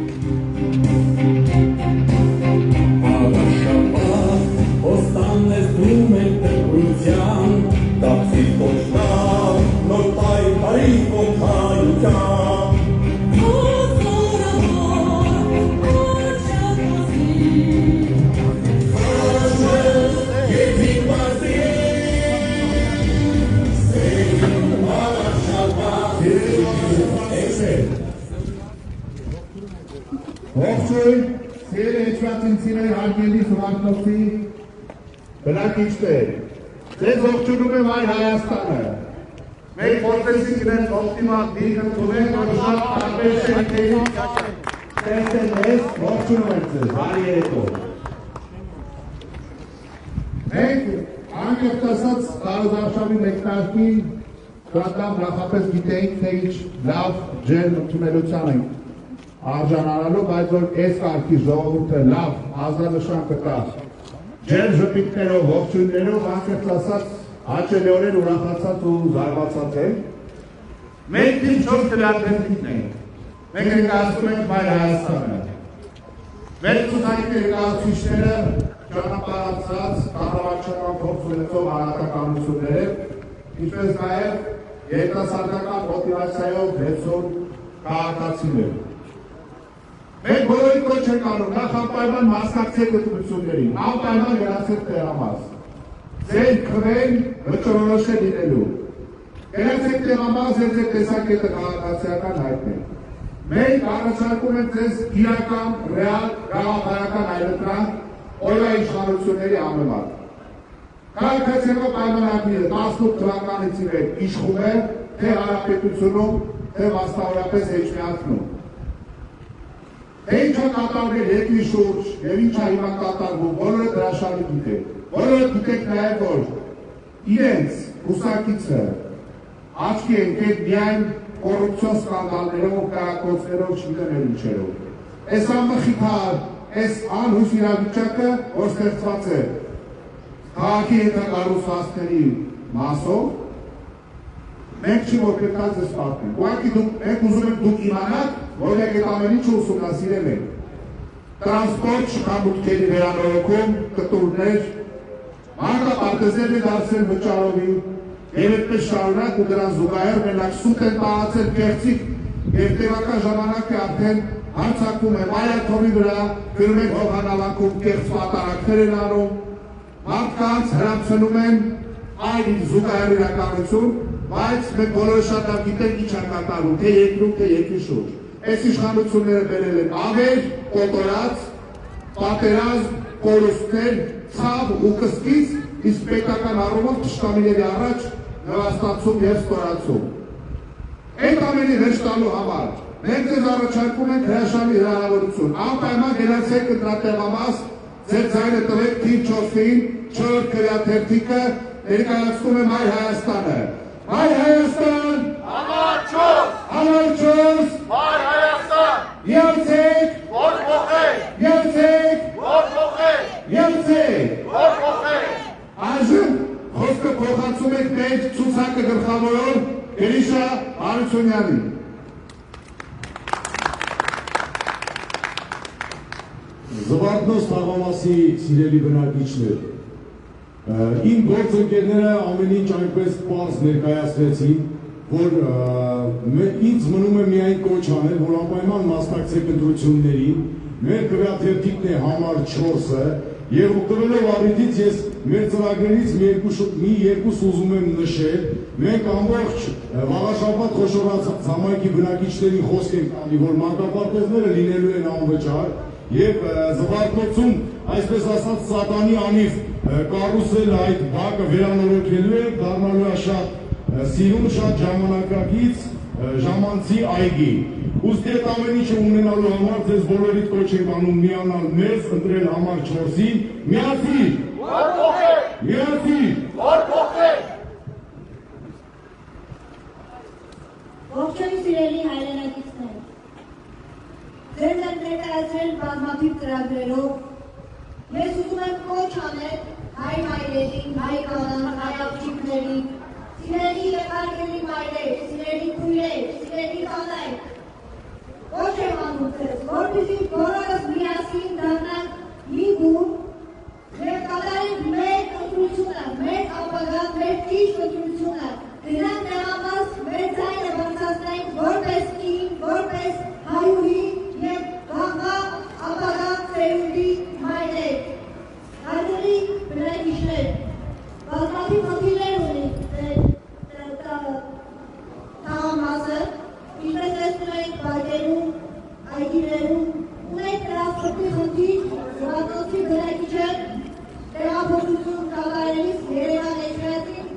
Ողջույն, սիրելի հեչվածինցիներ, հարգելի զվարթնոցի բնակիչներ, ձեզ ողջունում եմ այ Հայաստանը։ Մենք որպեսզի իրենց օպտիմալ դիրքը տունենք, որ շատ տարբեր շենքերի տեսել ես, ողջունում ենք ձեզ, բարի երեկո։ Մենք անկեղծ ասած տարեզարշավի մեկնարկին շատ լավ նախապես գիտեինք, թե ինչ լավ ջեր ընդունելության ենք արժանանալու, բայց որ այս կարգի ժողովուրդը լավ ազդանշան կտա ջեր ժպիտներով, ողջույններով, անկեղծ ասած հաճելիորեն ուրախացած ու զարմացած ենք։ Մենք ինչ որ քվեաթերթիկն ենք, մենք ներկայացնում ենք Մայր Հայաստանը։ Մեր ցուցակի ներկայացուցիչները ճանապարհացած կառավարչական փորձ ունեցող հանրակացություններ, ինչպես նաև երիտասարդական մոտիվացիայով հերթով քաղաքացիներ։ Մենք բոլորին կոչ ենք անում, նախ անպայման մասնակցել գտնություններին, անպայման գնացել տեղամաս։ Ձեր քվեն վճռորոշել լինելու։ Գնացեք տեղամաս եւ ձեր տեսակետը քաղաքացիական հայտնել։ Մենք առաջարկում ենք ձեզ իրական, ռեալ, գաղափարական այլընտրանք օրվա իշխանությունների համեմատ։ Քաղաքացիական պայմանագիրը 18 թվականից ի վեր իշխում է թե հանրապետությունում, թե մասնավորապես Էջմիածնում։ Թե ինչ է կատարվել երկրի շուրջ եւ ինչ է հիմա կատարվում, բոլորը հրաշալի գիտեք։ Բոլորը գիտեք նաեւ, որ իրենց կուսակիցը աչքի ընկել միայն կոռուպցիոն սկանդալներով, կարգոցներով, չգիտեմ ինչերով։ Այս ամխիթար, այս անհույս իրավիճակը, որ ստեղծված է քաղաքի հետակառուցվածքների մասով, մենք չի որ պետք է ձեզ պատմենք։ Ուղղակի մենք ուզում ենք դուք իմանաք, որ մենք այդ ամեն ինչը ուսումնասիրել ենք։ Տրանսպորտ շքամուտքերի վերանորոգում, կտուրներ, մանկապարտեզները դարձել վճարովի, եւ այդպես շարունակ ու դրան զուգահեռ մենակ սուտ են տարածել կեղծիք եւ տևական ժամանակ է արդեն հարցակվում է մայրաթորի վրա, գրում են հողանավակում կեղծ պատարակներ են անում, մարդկանց հրապցնում են այլ զուգահեռ իրականություն, բայց մենք բոլորը շատ լավ գիտենք ինչ է կատարվում, թե երկրում, թե երկրի շուրջ։ Այս իշխանությունները բերել են ավեր, կոտորած, պատերազմ, կորուստներ, ցավ ու կսկիծ, իսկ պետական առումով թշնամիների առաջ նվաստացում եւ ստորացում։ Այդ ամենի վերջ տալու համար մենք ձեզ առաջարկում ենք հրաշալի հնարավորություն։ Անպայման գնացեք ընտրատեղամաս, ձեր ձայնը տվեք թիվ 4-ին, 4 քվեաթերթիկը ներկայացնում է Մայր Հայաստանը։ Մայր Հայաստան, համար 4, Մայր Հայաստան, միացեք, որ փոխենք Հարությունյանին։ Զվարթնոց թաղամասի սիրելի բնակիչներ, իմ գործընկերները ամեն ինչ այնպես պարզ ներկայացրեցին, որ ինձ մնում է միայն կոչ անել, որ անպայման մասնակցեք ընտրություններին, մեր քվեաթերթիկն է համար 4-ը, եւ օգտվելով առիթից ես մեր ծրագրերից մի երկուս ուզում եմ նշել, մենք ամբողջ Վաղաշապատ խոշորացած համայնքի բնակիչներին խոսք ենք տալի, որ մանկապարտեզները լինելու են անվճար եւ Զվարթնոցում, այսպես ասած, սատանի անիվ կարուսել այդ բակը վերանորոգելու է, դառնալու է շատ սիրուն, շատ ժամանակակից ժամանցի այգի։ Ուստի այդ ամեն ինչը ունենալու համար ձեզ բոլորիդ կոչ ենք անում միանալ մեզ, ընտրել համար 4-ին, միացիր, միացիր, Ողջույն սիրելի հայրենակիցներ, ձեզ են ներկայացրել բազմաթիվ ծրագրերով, ես ուզում եմ կոչ անել հայ մայրերին, հայ կանանց, հայ աղջիկներին, սիրելի եւ հարգելի մայրեր, սիրելի քույրեր, սիրելի կանայք, ոչ եմ անում ձեզ, որպեսզի բոլորս միասին դառնանք մի բուրգ եւ կատարենք մեր ընտրությունը, մեր ապագան, մեր ճիշտ ընտրությունը, դրանք տեղամաս մեր ձայնը բարձրացնենք որպես կին, որպես հայուհի եւ վաղվա ապագա ծերունդի մայրեր, հարգելի բնակիչներ, բազմաթիվ խնդիրներ ունի թաղամասը, ինչպես տեսնում ենք բակերում, այգիներում, ունենք տրասպորտի խնդիր, Զվարթնոցի բնակիչը տեղափոխություն կատարելիս Երևան էջրատին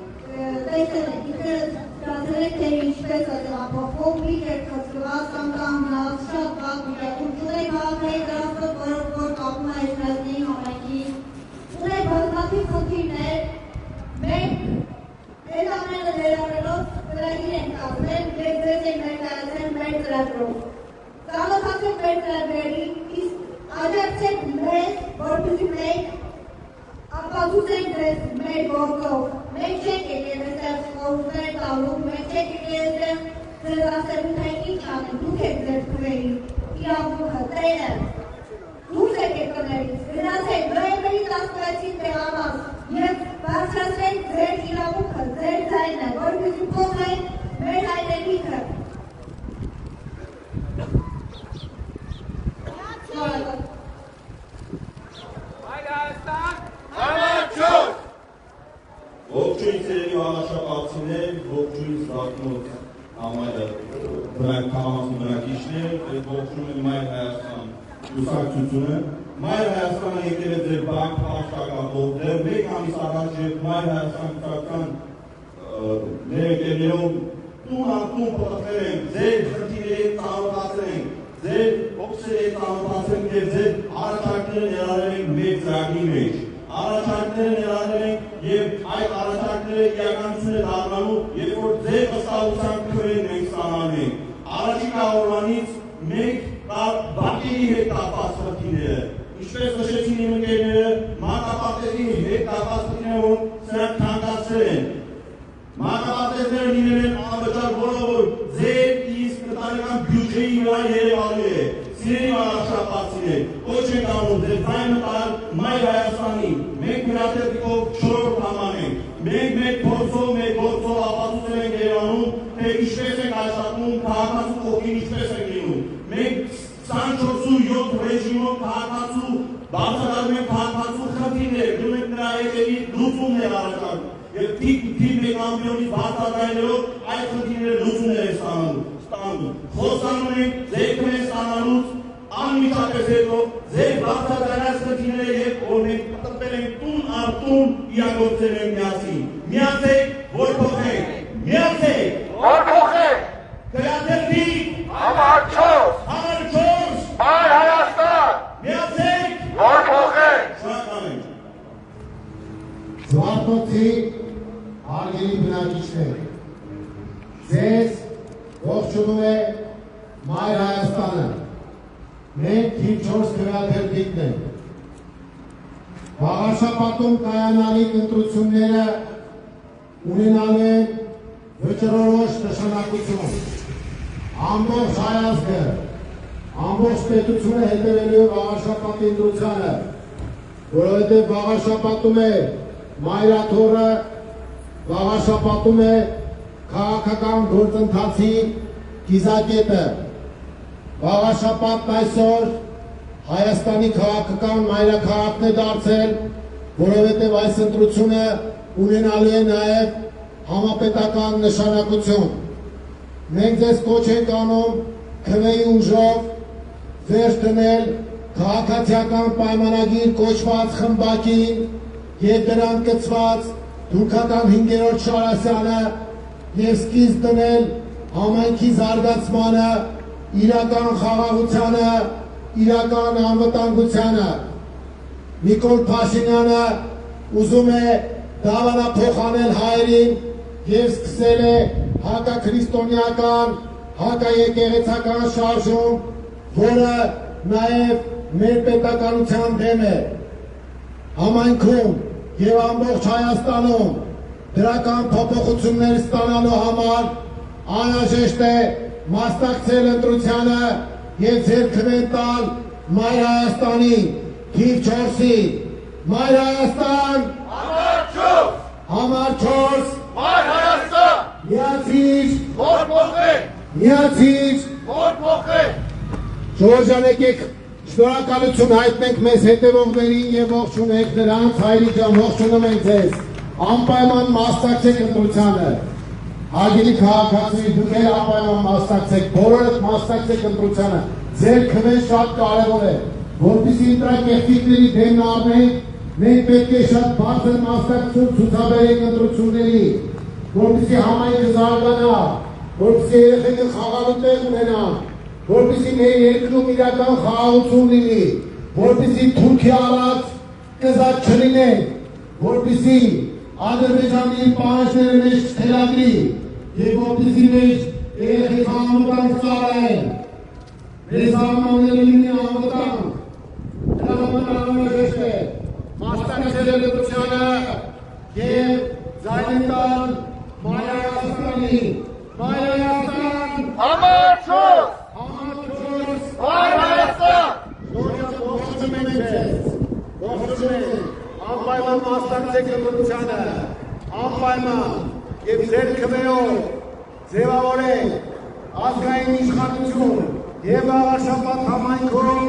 տեսել եք, ինքներս ստացել եք, թե ինչպես է տեղափոխվում, մի կերպված կամ կանգնած, շատ վատ վիճակում, ունենք քաղաքային տրասպորտ, որ կապում է էջրատի համայնքի, ունենք բազմաթիվ խնդիրներ, մենք այդ ամենը ներառելով ծրագիր ենք կազմել եւ ձեզ ենք ներկայացրել մեր ծրագրով։ Ծանոթացեք մեր ծրագրերին, իսկ աջակցեք մեզ, որպեսզի մենք ապացուցենք ձեզ մեր գործով։ Մենք չենք եկել այստեղ խորհուրդներ տալու, մենք չենք եկել այստեղ ձեզ ասելու թե ինչ անենք, դուք եք ձեր քվեի իրավունքը, տերը։ Դուրս եկեք տներից, գնացեք նոյեմբերի 16-ին տեղամաս եւ բարձրացրեք ձեր իրավունքը, ձեր ձայնը, որպեսզի փոխենք մեր հայրենիքը։ Ողջույն սիրելի վաղաշապատցիներ, ողջույն Զվարթնոց քաղաքի բնակիչներ, ողջույն եմ Մայր Հայաստան կուսակցությունը։ Մայր Հայաստանը եկել է ձեր բանկ հաշտակապով, դեռ մեկ ամիս առաջ Մայր Հայաստան կուսակցության ներեկերներով տուն ատուն պտղել ենք, ձեր խնդիրների ծանոթացել ենք, ձեր ողջերի ծանոթացել և ձեր առաջարկները ներառել ենք մեր ծրագրի մեջ։ Առաջարկները ներառել ենք և այդ առաջարկները իրականություն է դառնալու, երբ որ ձեր վստահության քվեն մենք ստանալու ենք։ Առաջիկա օրվանից մենք բակերի հետ կապված խնդիրները, ինչպես նշեցին իմ ընկերները, մանկապարտեզի հետ կապված խնդիրները, որ սրանք թանկացրել են։ Մանկապարտեզները լինել են անվճար, որովհետև ձեր իսկ ընտանեկան բյուջեի վրա երևալու է։ Սիրելի վաղաշապատցիներ, կոչ ենք անում ձեր ձայնը տալ Մայր Հայաստանին։ Մենք քվեաթերթիկով 4-րդ համար ենք։ Մենք մեր փորձով, մեր գործով ապացուցել ենք Երևանում, թե ինչպես ենք աշխատում, քաղաքացու կողքին ինչպես ենք լինում։ Մենք 24/7 ռեժիմով քաղաքացու բարձրացնում ենք քաղաքացու խնդիրներ, դու եք նրա հետևի լուծումներ առաջարկում։ Եվ թիվ մեկ ամբիոնից բարձրացնելով այդ խնդիրները լուծումներ է ստանում։ Խոսանում ենք ձեր քվեն ստանալուց անմիջապես հետո ձեր բարձրացած խնդիրները եւ որ մենք տպել ենք տուն առ տուն իրագործել ենք միասին։ Միացեք, որ փոխենք։ Միացեք, որ փոխենք։ Քվեաթերթիկ համար 4, Մայր Հայաստան։ Միացեք, որ փոխենք։ Շնորհակալ եմ։ Զվարթնոցի հարգելի բնակիչներ, ձեզ ողջունում է Մայր Հայաստանը, մենք թիվ 4 քվեաթերթիկն ենք։ Վաղաշապատում կայանալիք ընտրությունները ունենալու են վճռորոշ նշանակություն։ ամբողջ հայազգը, ամբողջ պետությունը հետևելու է Վաղարշապատի ընտրությանը, որովհետև Վաղարշապատում է մայրաթորը, Վաղարշապատում է քաղաքական գործընթացի կիզակետը, Վաղարշապատն այսօր Հայաստանի քաղաքական մայրաքաղաքն է դարձել, որովհետև այս ընտրությունը ունենալու է նաև համապետական նշանակություն։ Մենք ձեզ կոչ ենք անում քվեի ուժով վերջ դնել քաղաքացիական պայմանագիր կոչված խմբակին և դրան կցված թուրքական 5-րդ շարասյանը և սկիզբ դնել համայնքի զարգացմանը, իրական խաղաղությանը, իրական անվտանգությանը։ Նիկոլ Փաշինյանը ուզում է դավանափոխանել հայերին և սկսել է հակաքրիստոնեական, հակաեկեղեցական շարժում, որը նաև մեր պետականության դեմ է։ Համայնքում և ամբողջ Հայաստանում դրական փոփոխություններ ստանալու համար անհրաժեշտ է մասնակցել ընտրությանը և ձեր քվեն տալ Մայր Հայաստանի թիվ 4-ի։ Մայր Հայաստան, համար 4, Մայր Հայաստան, միացիր, որ փոխեք, միացիր, որ փոխեք։ Ժողովրդան եկեք շնորհակալություն հայտնենք մեզ հետևողներին և ողջունենք նրանց, հայրիկ ջան, ողջունում ենք ձեզ, անպայման մասնակցեք ընտրությանը։ Հարգելի քաղաքացիներ, դուք էլ անպայման մասնակցեք, բոլորդ մասնակցեք ընտրությանը, ձեր քվեն շատ կարևոր է, որպեսզի ընտրակեղտիկների դեմն առնենք, մենք պետք է շատ բարձր մասնակցություն ցուցաբերենք ընտրությունների, որպեսզի համայնքը զարգանա, որպեսզի երեխեքը խաղալու տեղ ունենան, որպեսզի մեր երկրում իրական խաղաղություն լինի, որպեսզի Թուրքիա առած կզած չլինենք, որպեսզի Ադրբեջանի պահանջները մեզ չթելադրի և որպեսզի մեզ երեխեքը անվտանգ ծառայեն, մեզ արմանները լինի անվտանգ, դրա համար անհրաժեշտ է մասնակցել ընտրությանը և ձայն տալ Մայր Հայաստանին, Մայր Հայաստան, Համար 4, Մայր Հայաստան, ողջունում ենք ձեզ, ողջունում ենք, անպայման մասնակցեք ընտրությանը, անպայման և ձեր քվեով ձևավորեք ազգային իշխանություն և Վաղարշապատ համայնքում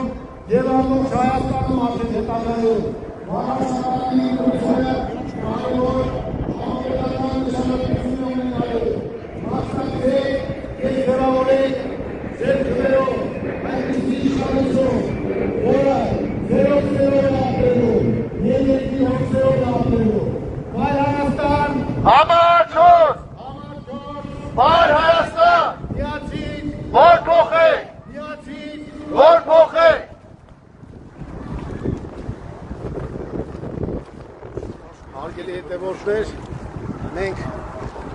և ամբողջ Հայաստանում արդեն հետագայում Վաղարշապատի ընտրությունը կարևոր համապետական նշանակություն ունենալու, մասնակցեք և ձևավորեք ձեր քվեով այնպիսի իշխանություն, որը ձերով ապրելու և երկրի հոգսերով ապրելու։ Մայր Հայաստան, Համար 4, Մայր Հայաստան, միացիր, որ փոխեք, միացիր, որ փոխեք։ Հարգելի հետևորդներ, մենք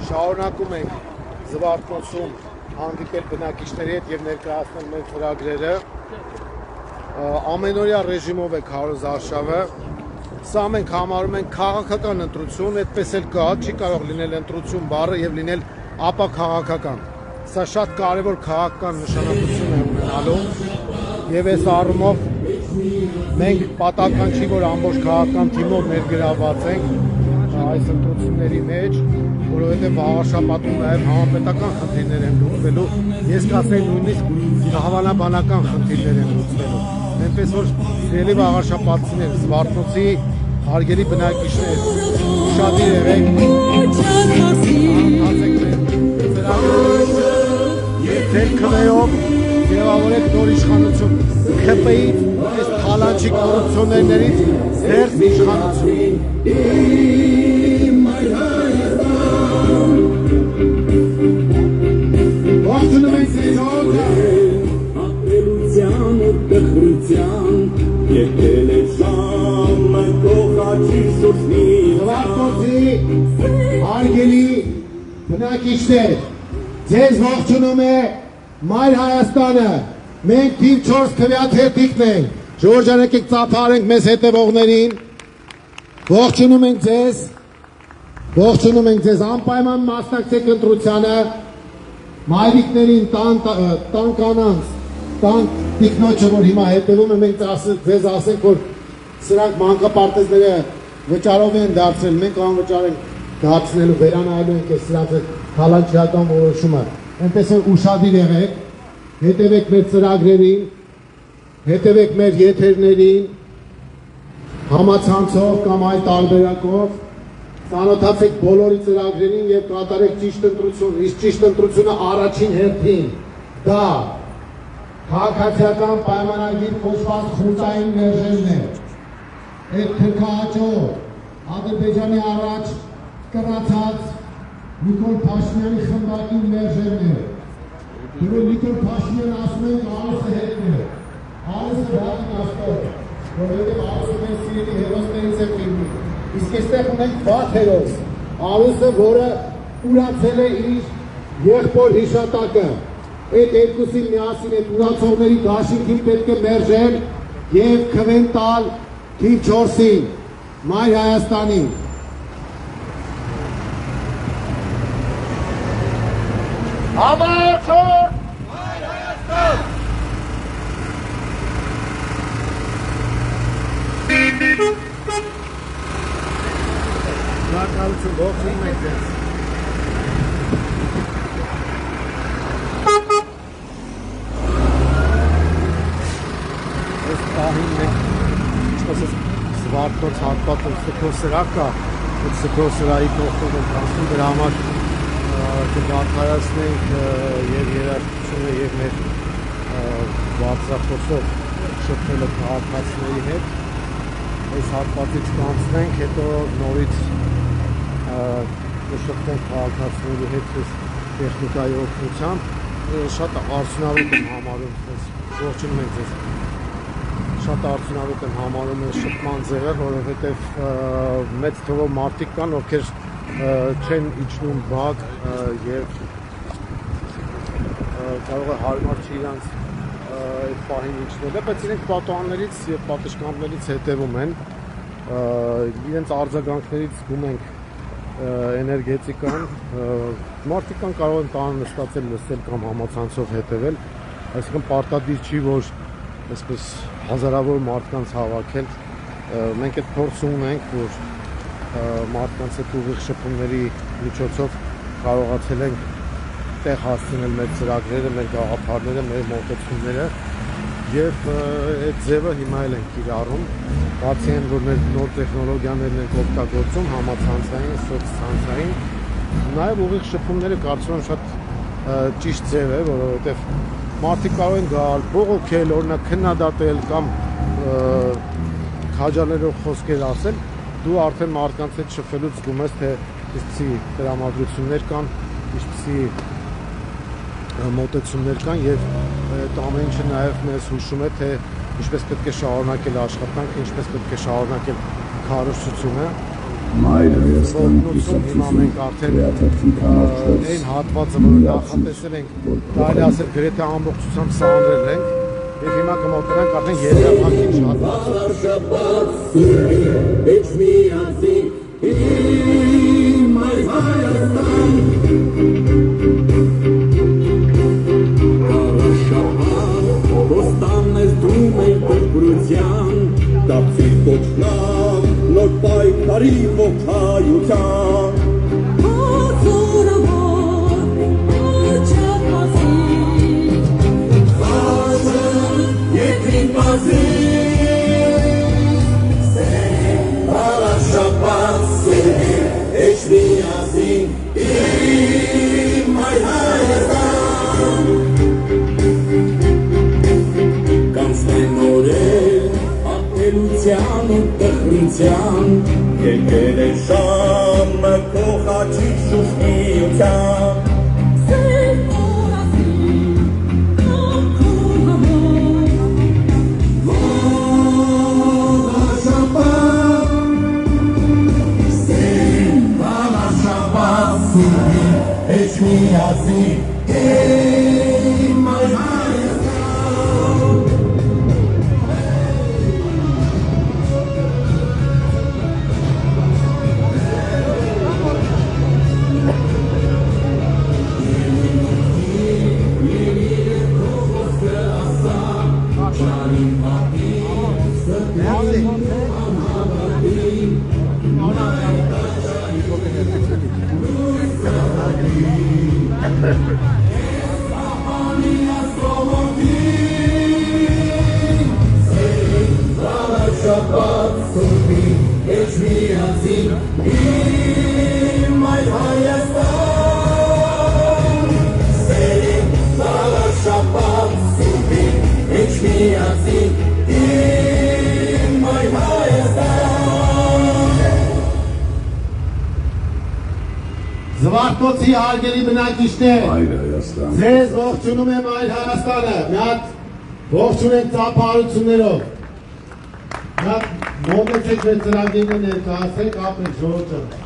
շարունակում ենք Զվարթնոցում հանդիպել բնակիչների հետ և ներկայացնել մեր ծրագրերը։ Ամենօրյա ռեժիմով է քարոզ արշավը, սա մենք համարում ենք քաղաքական ընտրություն, այդպես էլ կա, չի կարող լինել ընտրություն բառը և լինել ապաքաղաքական։ Սա շատ կարևոր քաղաքական նշանակություն է ունենալու և այս առումով մենք պատահական չի, որ ամբողջ քաղաքական թիմով ներգրավված ենք այս ընտրությունների մեջ, որովհետև Վաղարշապատում նաև համապետական խնդիրներ են լուծվելու, ես կասեի նույնիսկ հավանաբանական խնդիրներ են լուծվելու։ Այնպես որ սիրելի Վաղարշապատցիներ, Զվարթնոցի հարգելի բնակիչներ, ուշադիր եղեք, ձեր քվեով ձևավորեք նոր իշխանություն, ՔՊ-ից, այս թալանչի կոռուպցիոներներից ձեր իշխանություն։ Ողջունում ենք ձեզ ապրելության ու տխրության եկել է ժամը կողաչի շուրջնի Զվարթնոցի հարգելի բնակիչներ, ձեզ ողջունում է Մայր Հայաստանը, մենք թիվ 4 քվեաթերթիկն ենք, Ժողովրդան եկեք ծափարենք մեզ հետևողներին, ողջունում ենք ձեզ, անպայման մասնակցեք ընտրությանը մայրիկներին, տան կանանց, տան տիկնոջը, որ հիմա հետևում է, մենք ձեզ ասենք, որ սրանք մանկապարտեզները վճարով են դարձրել, մենք անվճար ենք դարձնելու, վերանայելու ենք սրանց թալանչիական որոշումը, այնպես որ ուշադիր եղեք, հետևեք մեր ծրագրերին, հետևեք մեր եթերներին, համացանցով կամ այլ տարբերակով, ծանոթացեք բոլորի ծրագրերին և կատարեք ճիշտ ընտրություն, իսկ ճիշտ ընտրությունը առաջին հերթին, դա քաղաքացիական պայմանագիր կոչված խուտային մերժելն է, այդ թրքահաճո Ադրբեջանի առաջ կրացած Նիկոլ Փաշինյանի խմբակի մերժելն է, որ Նիկոլ Փաշինյանը ասում են Ալիսը հետն է, Ալիսը վաղին աստոր, որովհետև Ալիսը մեր սիրելի հերոսներից է ֆիլմի, իսկ այստեղ ունենք վատ հերոս, Ալիսը, որը ուրացել է իր եղբոր հիշատակը, այդ երկուսին միասին այդ ուրացողների դաշինքին պետք է մերժել և քվեն տալ թիվ 4-ին, Մայր Հայաստանին։ Համար 4 Մայր Հայաստան։ Շնորհակալություն, ողջունում ենք ձեզ։ Այս պահին մենք ինչպես Զվարթնոց հատվածում Սքրոսրահ կա, այդ Սքրոսրահի կողքով ենք անցնում, դրա համար կդադարեցնենք և երաժշտությունը և մեր բարձրախոսով շփվելը քաղաքացիների հետ, այս հատվածից կանցնենք, հետո նորից կշփվենք քաղաքացիների հետ տեխնիկայի օգնությամբ, շատ արդյունավետ եմ համարում, ողջունում ենք ձեզ, շատ արդյունավետ եմ համարում այս շփման ձևը, որովհետև մեծ թվով մարդիկ կան, ովքեր չեն իջնում բակ և կարող է հարմար չի իրանց այդ պահին իջնելը, բայց իրենք պատուհաններից և պատշգամբներից հետևում են, իրենց արձագանքներից զգում ենք էներգետիկան, մարդիկ կան կարող են տանը նստածել, լսել կամ համացանցով հետևել, այսինքն պարտադիր չի, որ այսպես հազարավոր մարդկանց հավաքել, մենք այդ փորձը ունենք, որ մարդկանց հետ ուղիղ շփումների միջոցով կարողացել ենք տեղ հասցնել մեր ծրագրերը, մեր գաղափարները, մեր մոտեցումները և այդ ձևը հիմա էլ ենք կիրառում, բացի այն, որ մեր նոր տեխնոլոգիաներն ենք օգտագործում, համացանցային, սոցցանցային, նաև ուղիղ շփումները կարծում եմ շատ ճիշտ ձև է, որովհետև մարդիկ կարող են գալ, բողոքել, օրինակ քննադատել կամ քաջալերող խոսքեր ասել, դու արդեն մարդկանց հետ շփվելուց զգում ես, թե ինչպիսի տրամադրություններ կան, ինչպիսի մոտեցումներ կան և այդ ամեն ինչը նաև մեզ հուշում է, թե ինչպես պետք է շարունակել աշխատանքը, ինչպես պետք է շարունակել քարոզությունը։ Մայր Հայաստան հիմա մենք արդեն այն հատվածը, որ նախատեսել ենք, կարելի ասել գրեթե ամբողջությամբ սանրել ենք և հիմա կմոտենանք արդեն երրորդին Նոր պայքարի ողջայության Հազորավոր արջակ մասին Խազը երկրին բազին Սեն բաղաշապատ սեն էջ միասին Իմ այր Հայաստան Կանցնեն օրեր ատելության ու տխրության Եկել է ժամը քո խաչի շուշնիության Սեն օրասին ակոր համար Բաղաշապատ Սեն բաղաշապատ սուրի էջ միասին Իմ այր Հայաստան Զվարթնոցի հարգելի բնակիչներ, ձեզ ողջունում եմ Մայր Հայաստանը, մի հատ ողջունենք ծափահարություններով, մի հատ մոտեցեք մեր ծրագիրը ներկայացրեք, ապրեք ժողովուրդը։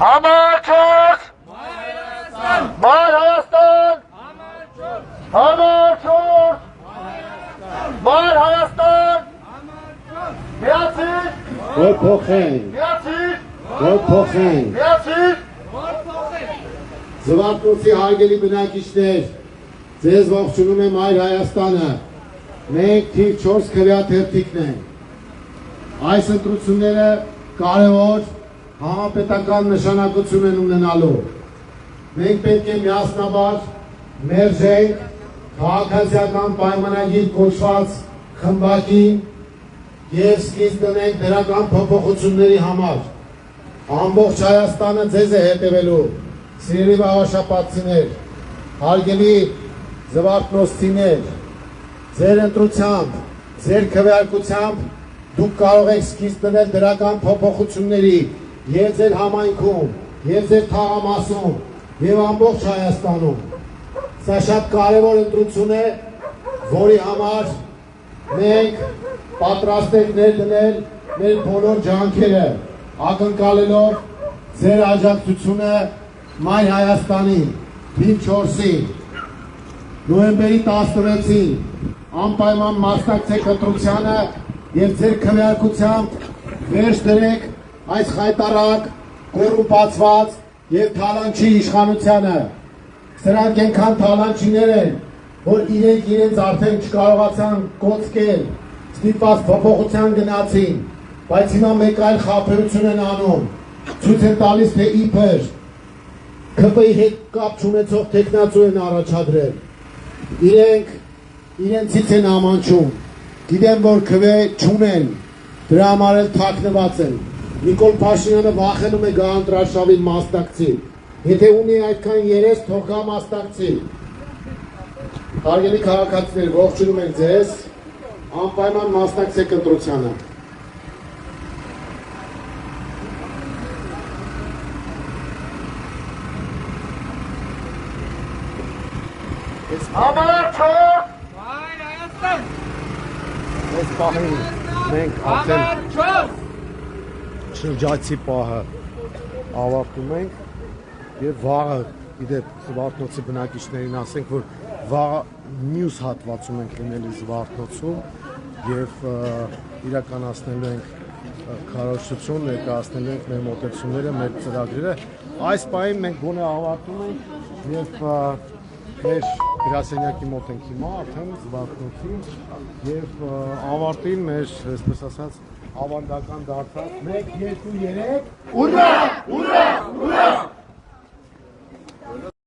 Համարչոք! Մայր Հայաստան! Համարչոք! Մայր Հայաստան! Միացիր! Որ փոխենք, Միացիր! որ փոխենք, Միացիր! Զվարթնոցի հարգելի բնակիչներ, ձեզ ողջունում եմ Մայր Հայաստանը, մենք թիվ 4 քվեաթերթիկն ենք։ Այս ընտրությունները կարևոր համապետական նշանակություն են ունենալու։ Մենք պետք է միասնաբար մերժենք քաղաքացիական պայմանագիր կոչված խմբակին և սկիզբ դնենք դրական փոփոխությունների համար։ Ամբողջ Հայաստանը ձեզ է հետևելու, սիրելի վաղաշապատցիներ, հարգելի զվարթնոցցիներ, ձեր ընտրությամբ, ձեր քվեարկությամբ դուք կարող եք սկիզբ դնել դրական փոփոխությունների և ձեր համայնքում, և ձեր թաղամասում, և ամբողջ Հայաստանում։ Սա շատ կարևոր ընտրություն է, որի համար մենք պատրաստ ենք ներդնել մեր բոլոր ջանքերը, ակնկալելով ձեր աջակցությունը Մայր Հայաստանին, թիվ 4-ի, նոյեմբերի 16-ին, անպայման մասնակցեք ընտրությանը և ձեր քվեարկությամբ վերջ դրեք այս խայտառակ, կոռումպացված և թալանչի իշխանությանը։ Սրանք ենքան թալանչիներ են, որ իրենց արդեն չկարողացան կոծկել, ստիպված փոփոխության գնացին, բայց հիմա մեկ այլ խաբերություն են անում, ցույց են տալիս, թե իբր ՔՊ-ի հետ կապ չունեցող թեկնածու են առաջադրել։ Իրենցից են ամանչում, գիտեմ, որ քվե չունեն, դրա համար էլ թաքնված են։ Նիկոլ Փաշինյանը վախենում է գա ընտրարշավին մասնակցի։ Եթե ունի այդքան երես, թող գա մասնակցի։ Հարգելի քաղաքացիներ, ողջունում ենք ձեզ, անպայման մասնակցեք ընտրությանը։ Համարչոք! Մայր Հայաստան! Այս պահին մենք արդեն շրջայցի պահը ավարտում ենք և վաղը, իդեպ Զվարթնոցի բնակիչներին ասենք, որ վաղը մյուս հատվածում ենք լինելու Զվարթնոցում և իրականացնելու ենք քարոզչություն, ներկայացնելու ենք մեր մոտեցումները, մեր ծրագրերը։ Այս պահին մենք գոնե ավարտում ենք և մեր գրասենյակի մոտ ենք հիմա, արդեն Զվարթնոցի և ավարտին մեր, այսպես ասած, ավանդական դարձած 1, 2, 3 Ուրա! Ուրա! Ուրա!